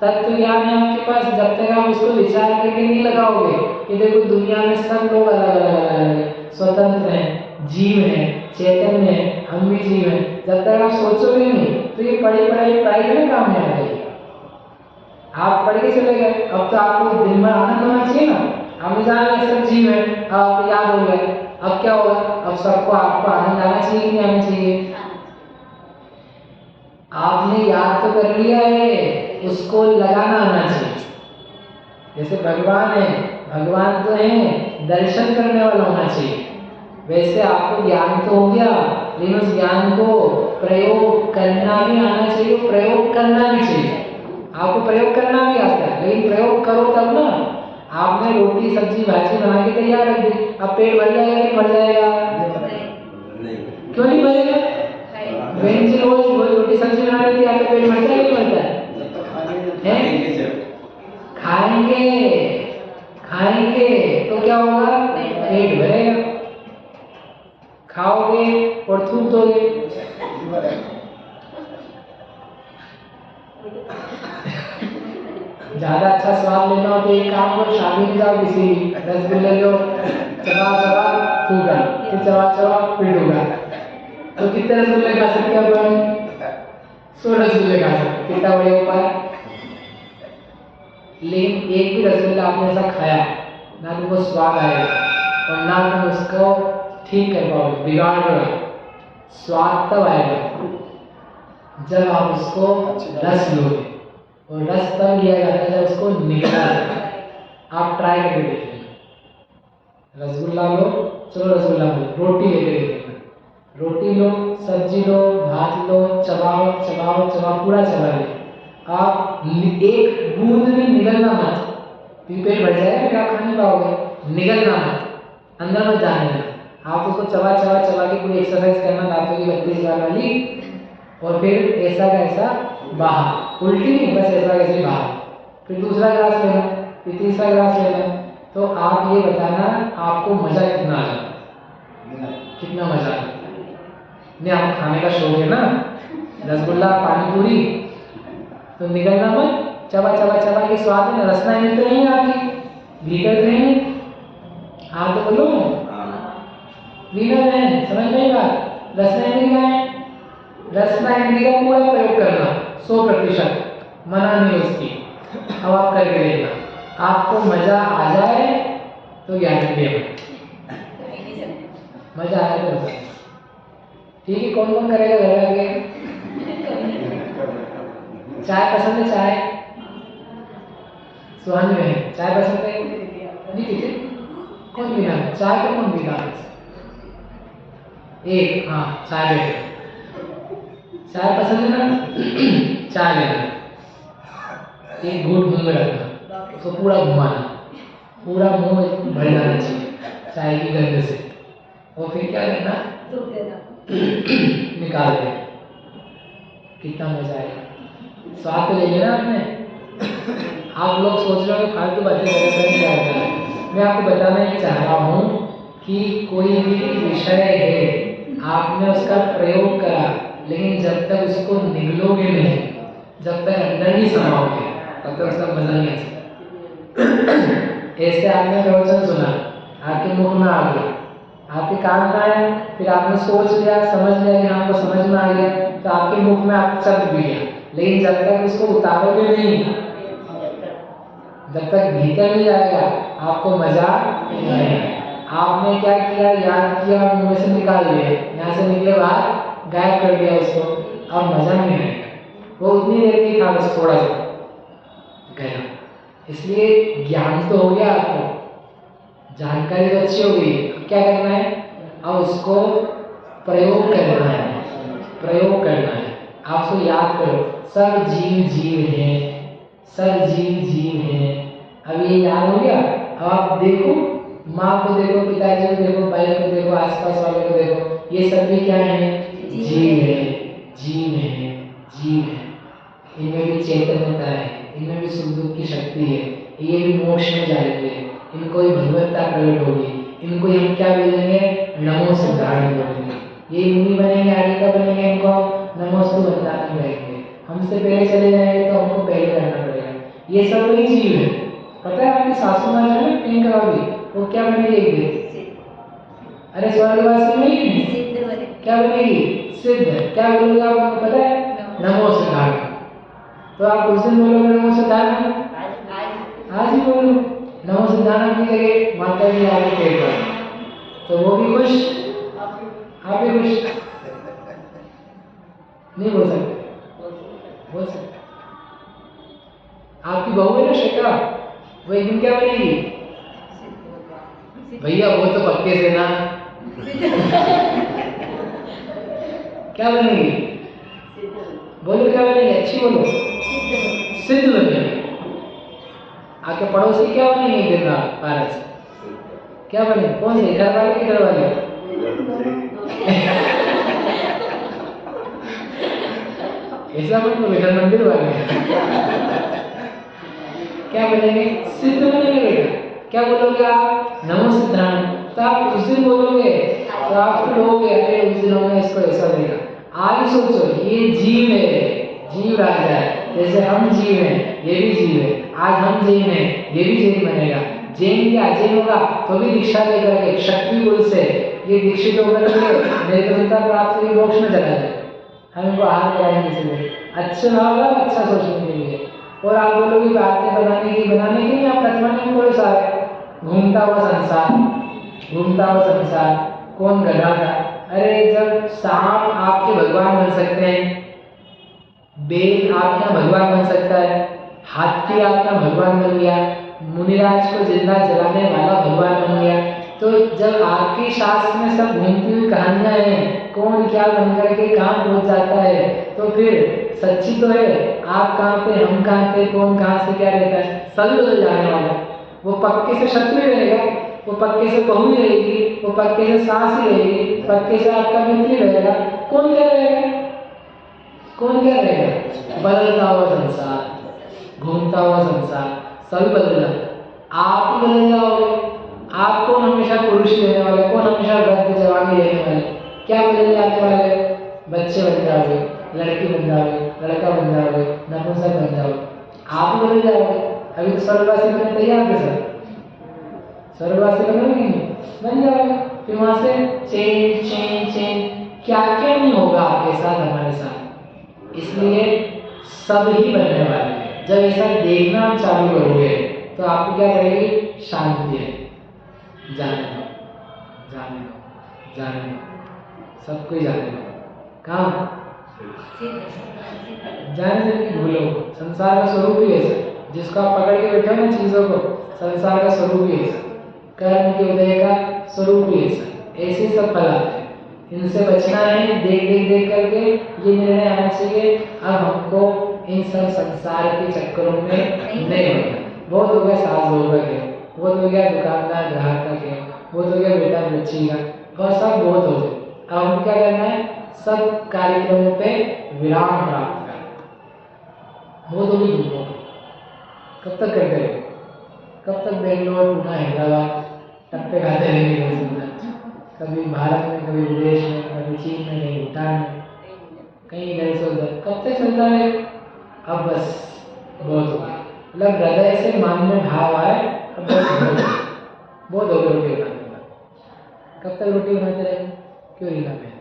तत्व ज्ञान है आपके पास, जब तक आप उसको विचार करके नहीं लगाओगे कि देखो दुनिया में सब लोग अलग अलग हैं, स्वतंत्र हैं, जीव हैं, चैतन्य हैं, हम भी जीव हैं, जब तक आप सोचोगे नहीं तो ये पढ़ी पढ़ाई में काम नहीं आ जाएगी। आप पढ़ के चले गए, अब तो आपको दिन भर आनंद होना चाहिए ना। हमने जाना सब जीव है, आपको याद हो गया, अब क्या होगा, अब सबको आपको आनंद आना चाहिए कि नहीं आना चाहिए। आपने याद तो कर लिया है, उसको लगाना आना चाहिए। जैसे भगवान है, भगवान तो है, दर्शन करने वाला होना चाहिए। वैसे आपको ज्ञान तो हो गया, लेकिन उस ज्ञान को प्रयोग करना भी आना चाहिए, प्रयोग करना भी चाहिए। आपको प्रयोग करना भी आता है, लेकिन प्रयोग करो तब ना। आपने रोटी सब्जी भाजी बना के तैयार रख दी, अब पेट भर जाएगा कि भर जाएगा? क्यों नहीं भरेगा? बहन जी रोज रोटी सब्जी बना लेती है, तो पेट भरता है नहीं भरता है? खाएंगे तो क्या होगा? पेट भरेगा। खाओगे और थूक दोगे। ज्यादा अच्छा स्वाद लेना हो तो एक काम करो, शादी में जाओ, किसी रसगुल्ले लो, चबा चबा थूका, फिर चबा चबा फिर थूका। तो कितने रसगुल्ले खा सकते हैं अपन? 100 रसगुल्ले खा सकते हैं। कितना बढ़िया उपाय। लेकिन एक भी रसगुल्ला आपने ऐसा खाया ना, तुमको स्वाद आएगा और ना तुम उसको ठीक कर पाओगे, बिगाड़ रहे। स्वाद तब आएगा जब आप उसको रस लोगे, और रस तब लिया जाता है जब उसको निकला जाता है। आप ट्राई करके देखिए, रसगुल्ला लो, चलो रसगुल्ला लो, रोटी लेके देखिए, रोटी लो, सब्जी लो, भात लो, चबाओ चबाओ चबाओ, पूरा चबा ले। आप एक बूंद भी निगलना मत, पेट भर जाएगा फिर आप खा नहीं पाओगे। निगलना मत, अंदर मत जाने देना। आप उसको चबा चबा चबा के पूरी एक्सरसाइज करना, दांतों की 32 बार वाली, और फिर ऐसा का ऐसा बाहर, उल्टी नहीं, बस ऐसा कैसे बाहर। फिर दूसरा ग्लास लेना, फिर तीसरा ग्लास लेना। तो आप ये बताना आपको मजा कितना आया, कितना मजा आया। नहीं, आपको खाने का शौक है ना, रसगुल्ला पानी पूरी, तो निगलना मत, चबा चबा चबा के स्वाद में रसना मिल रही है आपकी, भीतर रही है। हाँ तो बोलो वीना है, समझ नहीं बात। रसना इंद्रिय है, रसना इंद्रिय का पूरा प्रयोग करना 100%, मना नहीं उसकी। अब आप करके देखना, आपको मजा आ जाए तो ज्ञान दिया, मजा आए तो ठीक है। कौन कौन करेगा घर आगे? चाय पसंद है? चाय सुहानी में चाय पसंद है? नहीं पीते? कौन पीना? चाय तो कौन पीता? एक, हाँ चाय लेते, चाय पसंद है ना? चाय लेना, एक घूंट मुंह में रखना, उसको पूरा घुमाना, पूरा मुंह भर जाना चाहिए चाय की गंध से, और फिर क्या करना? निकाल दे। कितना मजा आएगा। स्वाद तो ले लिया ना आपने। आप लोग सोच रहे हो फालतू बातें कर, मैं आपको बताना ही चाह रहा हूँ कि कोई भी विषय है, आपने उसका प्रयोग करा, लेकिन जब तक उसको निगलोगे नहीं, जब तक अंदर नहीं समाओगे, तब तक उसका मजा नहीं आ सकता। ऐसे आपने प्रवचन सुना, आपके मुख में आ गया, आपके कान में आया, फिर आपने सोच लिया, समझ लिया कि आपको समझ में आ गया, तो आपके मुख में आप चल भी गया। लेकिन जब तक उसको उतारोगे नहीं, जब तक भीतर नहीं आएगा, आपको मजा नहीं आएगा। आपने क्या किया? याद किया, मुंह में से निकाल लिया, यहाँ से निकले बाहर गायब कर दिया उसको, अब मजा नहीं आएगा। वो उतनी देर की था, बस थोड़ा सा गया। इसलिए ज्ञान तो हो गया, आपको जानकारी तो अच्छी हो गई, क्या करना है? अब उसको प्रयोग करना है। प्रयोग करना है। आप उसको याद करो, सब जीव जीव हैं, सब जीव जीव हैं। अब ये याद हो गया। अब आप देखो, माँ को देखो, पिताजी को देखो, भाई को देखो, आसपास वालों को देखो, ये सब भी क्या है? जीव है, जीव है, जीव है। इनमें भी चैतन्यता है, इनमें भी सुख दुख की शक्ति है, ये भी मोक्ष में जाएंगे, इनको ही भगवत्ता प्रकट होगी, इनको हम क्या बोलेंगे? नमो सिद्धार्थ बोलेंगे। ये मुनि बनेंगे, आगे का बनेंगे, इनको नमोस्तु वंदना करेंगे। हमसे पहले चले जाएंगे तो हमको पहले करना पड़ेगा। ये सब वही जीव है। पता है आपकी सासू माँ जो है पिंक वाली, वो क्या बनेगी एक दिन? अरे स्वर्गवासी नहीं है, क्या बनेगी? सिद्ध। क्या बोलेगा आपको पता है? नमो सिद्धार्थ। तो आप उस दिन बोलोगे नमो सिद्धार्थ, आज ही बोलो नमो सिद्धार्थ की जगह माता जी आगे पेड़ पर, तो वो भी खुश, आप भी खुश। नहीं बोल सकते? बोल सकते। आपकी बहू है ना श्वेता, वो एक दिन क्या बनेगी? भैया वो तो पक्के से ना क्या बनेगी? बोलो क्या बनेगी? अच्छी बोलो। सिद्ध बनेगी। आके पड़ोसी क्या बनेगी? दिन रात पारस क्या बने? कौन से? घर वाले के घर वाले? ऐसा मतलब इधर मंदिर वाले क्या बनेंगे? सिद्ध बनेंगे बेटा। क्या बोलोगे आप? नमो सिद्धांत। तो आप उस दिन बोलोगे तो आप लोगे अरे उस दिन हमने इसको ऐसा देखा। आज सोचो ये जीव है, जीव राजा है, जैसे हम जीव हैं ये भी जीव है। आज हम जैन हैं, ये भी जैन बनेगा। जैन क्या जैन होगा तो भी दीक्षा लेकर के शक्ति कुल से ये दीक्षित होकर के निर्गुणता प्राप्त करके मोक्ष में चला जाए। हम इनको आहार कराएंगे इसलिए अच्छा भाव अच्छा सोचने के लिए। और आप बोलोगे बातें बनाने की आप कथमनी में सारे घूमता हुआ संसार, घूमता हुआ संसार। कौन गधा था? अरे जब सांप आपके भगवान बन सकते हैं, बेल आपका भगवान बन सकता है, हाथी आपका भगवान बन गया, मुनिराज को जिंदा जलाने वाला भगवान बन गया, तो जब आपके शास्त्र में सब घूमती हुई कहानियां हैं, कौन क्या बन करके कहाँ पहुंच जाता है, तो फिर सच्ची तो है। आप कहाँ पे, हम कहाँ पे, कौन कहाँ से क्या रहता है, सभी बदल जाने वाला। वो पक्के से शत्रु ही रहेगा, वो पक्के से बहू ही रहेगी, वो पक्के से सास ही रहेगी, पक्के से आपका मित्र ही रहेगा। कौन क्या रहेगा? कौन क्या रहेगा? बदलता हुआ संसार, घूमता हुआ संसार, सभी बदल जाता। आप ही बदल जाओगे। आप कौन हमेशा पुरुष रहने वाले, कौन हमेशा वृद्ध जवानी रहने वाले? क्या बदल जाने वाले? बच्चे बन जाओगे, लड़की बन जाओगे, लड़का बन जाओगे, नपुंसक बन जाओगे। आप ही बदल जाओगे। अभी तो स्वर्गवासी बनने तैयार थे सर, स्वर्गवासी बनोगे बन जाओगे। फिर वहां से चेंज चेंज चेंज क्या क्या नहीं होगा आपके साथ, हमारे साथ। इसलिए सब ही बनने वाले हैं। जब ऐसा देखना चालू करोगे तो आपको क्या करेगी? शांति है। जाने दो, जाने दो, जाने दो, सबको जाने दो। कहाँ जाने से भूलो। संसार का स्वरूप ही ऐसा, जिसको आप पकड़ के बैठे हो ना चीजों को, संसार का स्वरूप ही ऐसा, कर्म के उदय का स्वरूप ही ऐसा, ऐसे सब फैलाते हैं। इनसे बचना है। देख देख देख करके ये निर्णय आना चाहिए अब हमको इन सब संसार के चक्करों में नहीं होना। बहुत हो गया सास बहू का खेल, बहुत हो गया दुकानदार ग्राहक का खेल, बहुत हो गया बेटा बच्ची का, बस सब बहुत हो गए। अब हम क्या करना है? सब कार्यक्रमों पे विराम प्राप्त करना। बहुत होगी तुमको। कब तक करते रहे? कब तक बेंगलोर, पुणे, हैदराबाद टप्पे खाते रहेंगे? कभी भारत में, कभी विदेश में, कभी चीन में, कहीं भूटान में, कहीं इधर से उधर। कब तक चलता है? अब बस बहुत हो गया। मतलब हृदय से मन में भाव आए, अब बस बहुत हो गया रोटी बनाने का। कब तक रोटी बनाते रहेंगे? क्यों नहीं बनाते?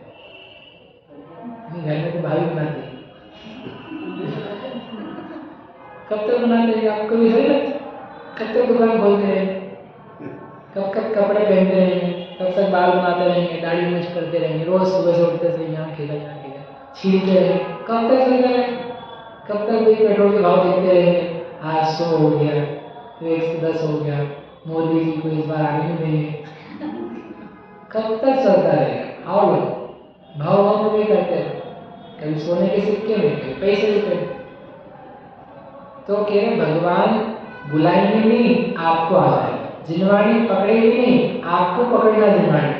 घर में तो भाभी बनाते हैं। कब तक बनाते हैं? आपको भी सही लगता? कब तक दुकान खोलते रहेंगे? कब तक कपड़े पहनते रहेंगे? कब तक बाल बनाते रहेंगे, दाढ़ी मूछ करते रहेंगे, रोज सुबह से उठते से यहाँ खेला यहाँ खेला छीलते रहेंगे? कब तक चलते रहेंगे? कब तक वही पेट्रोल के भाव देखते रहेंगे? आज 100 हो गया, तो 110 हो गया, मोदी जी को इस बार आगे नहीं देंगे। कब तक चलता रहेगा? आओ भाव भाव में भी करते हैं। कभी सोने के सिक्के में, कभी पैसे रुपए। तो कह रहे भगवान बुलाएंगे नहीं, आपको आ जाए। जिनवाणी पकड़ेगी नहीं, आपको पकड़ना जिनवाणी।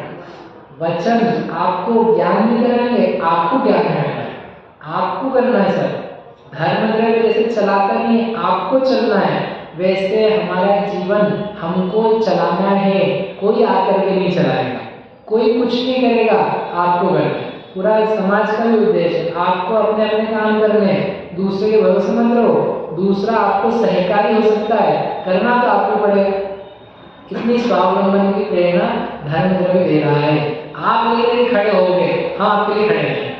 वचन आपको ज्ञान नहीं कराएंगे, आपको ज्ञान कराएंगे। आपको करना है सब। धर्म द्रव्य जैसे चलाता नहीं है, आपको चलना है, वैसे हमारा जीवन हमको चलाना है। कोई आकर के नहीं चलाएगा, कोई कुछ नहीं करेगा, आपको करना है। पूरा समाज का भी उद्देश्य आपको अपने अपने काम करने हैं, दूसरे के भरोसे मत रहो। दूसरा आपको सहकारी हो सकता है, करना तो आपको पड़ेगा। कितनी स्वावलंबन की प्रेरणा धर्म द्रव्य दे रहा है। आप लेकर खड़े हो गए, हम आपके लिए खड़े हैं।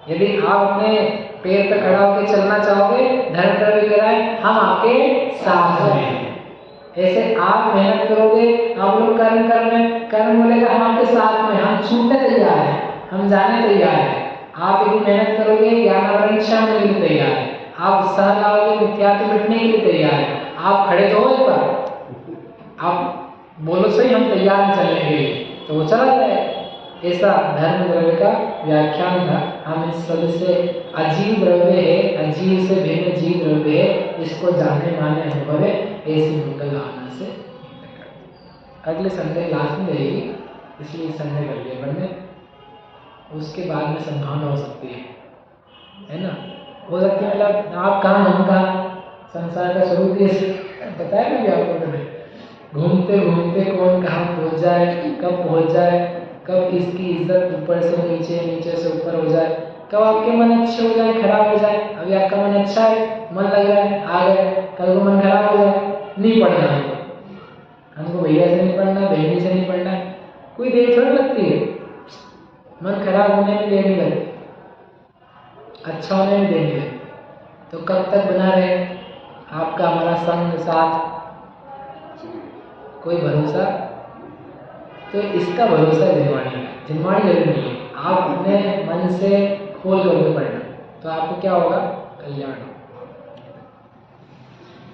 यदि आप अपने पैर पर खड़ा होकर चलना चाहोगे, धर्म द्रव्य कह रहा है हम आपके साथ हैं। ऐसे आप मेहनत करोगे, आप लोग कर्म कर रहे हैं, कर्म बोलेगा हम आपके साथ में, हम छूटने तैयार हैं, हम जाने तैयार हैं। आप यदि मेहनत करोगे, ज्ञान परीक्षा में लिए तैयार है, आप उत्साह लाओगे, मिथ्यात्व मिटने के लिए तैयार है। आप खड़े तो हो एक बार, आप बोलो सही हम तैयार हैं चलने के लिए, तो वो चला जाए। ऐसा धर्म द्रव्य का व्याख्यान था। हम इस शब्द से अजीव द्रव्य है, अजीव से भिन्न जीव द्रव्य है, इसको जाने माने अनुभव है, ऐसी मंगल भावना से। अगले संडे क्लास में रहेगी, इसलिए संडे कर लिया बनने, उसके बाद में संभावना हो सकती है ना। हो सकती है मतलब आप कहाँ हम कहाँ, संसार का स्वरूप ये बताया ना भी आप लोगों ने। घूमते घूमते कौन कहाँ पहुँच जाए, कब पहुँच जाए, कब किसकी इज्जत ऊपर से नीचे, नीचे से ऊपर हो जाए, कब आपके मन अच्छे हो जाए, खराब हो जाए। अभी आपका मन अच्छा है, मन लग रहा है, आ गए, कल को मन खराब हो जाए, नहीं पढ़ना है हमको, भैया से नहीं पढ़ना, बहनी से नहीं पढ़ना, कोई देर थोड़ी लगती है। मन खराब होने में देर नहीं लगती, अच्छा होने में देर नहीं लगती। तो कब तक बना रहे आपका हमारा संग साथ, कोई भरोसा? तो इसका भरोसा जिनवाणी है। जिनवाणी जरूरी नहीं है, आप अपने मन से खोल करके पढ़ना, तो आपको क्या होगा? कल्याण।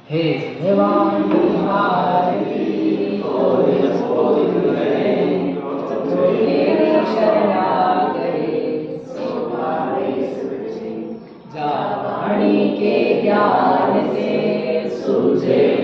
हे भगवान वाणी के ज्ञान से सूझे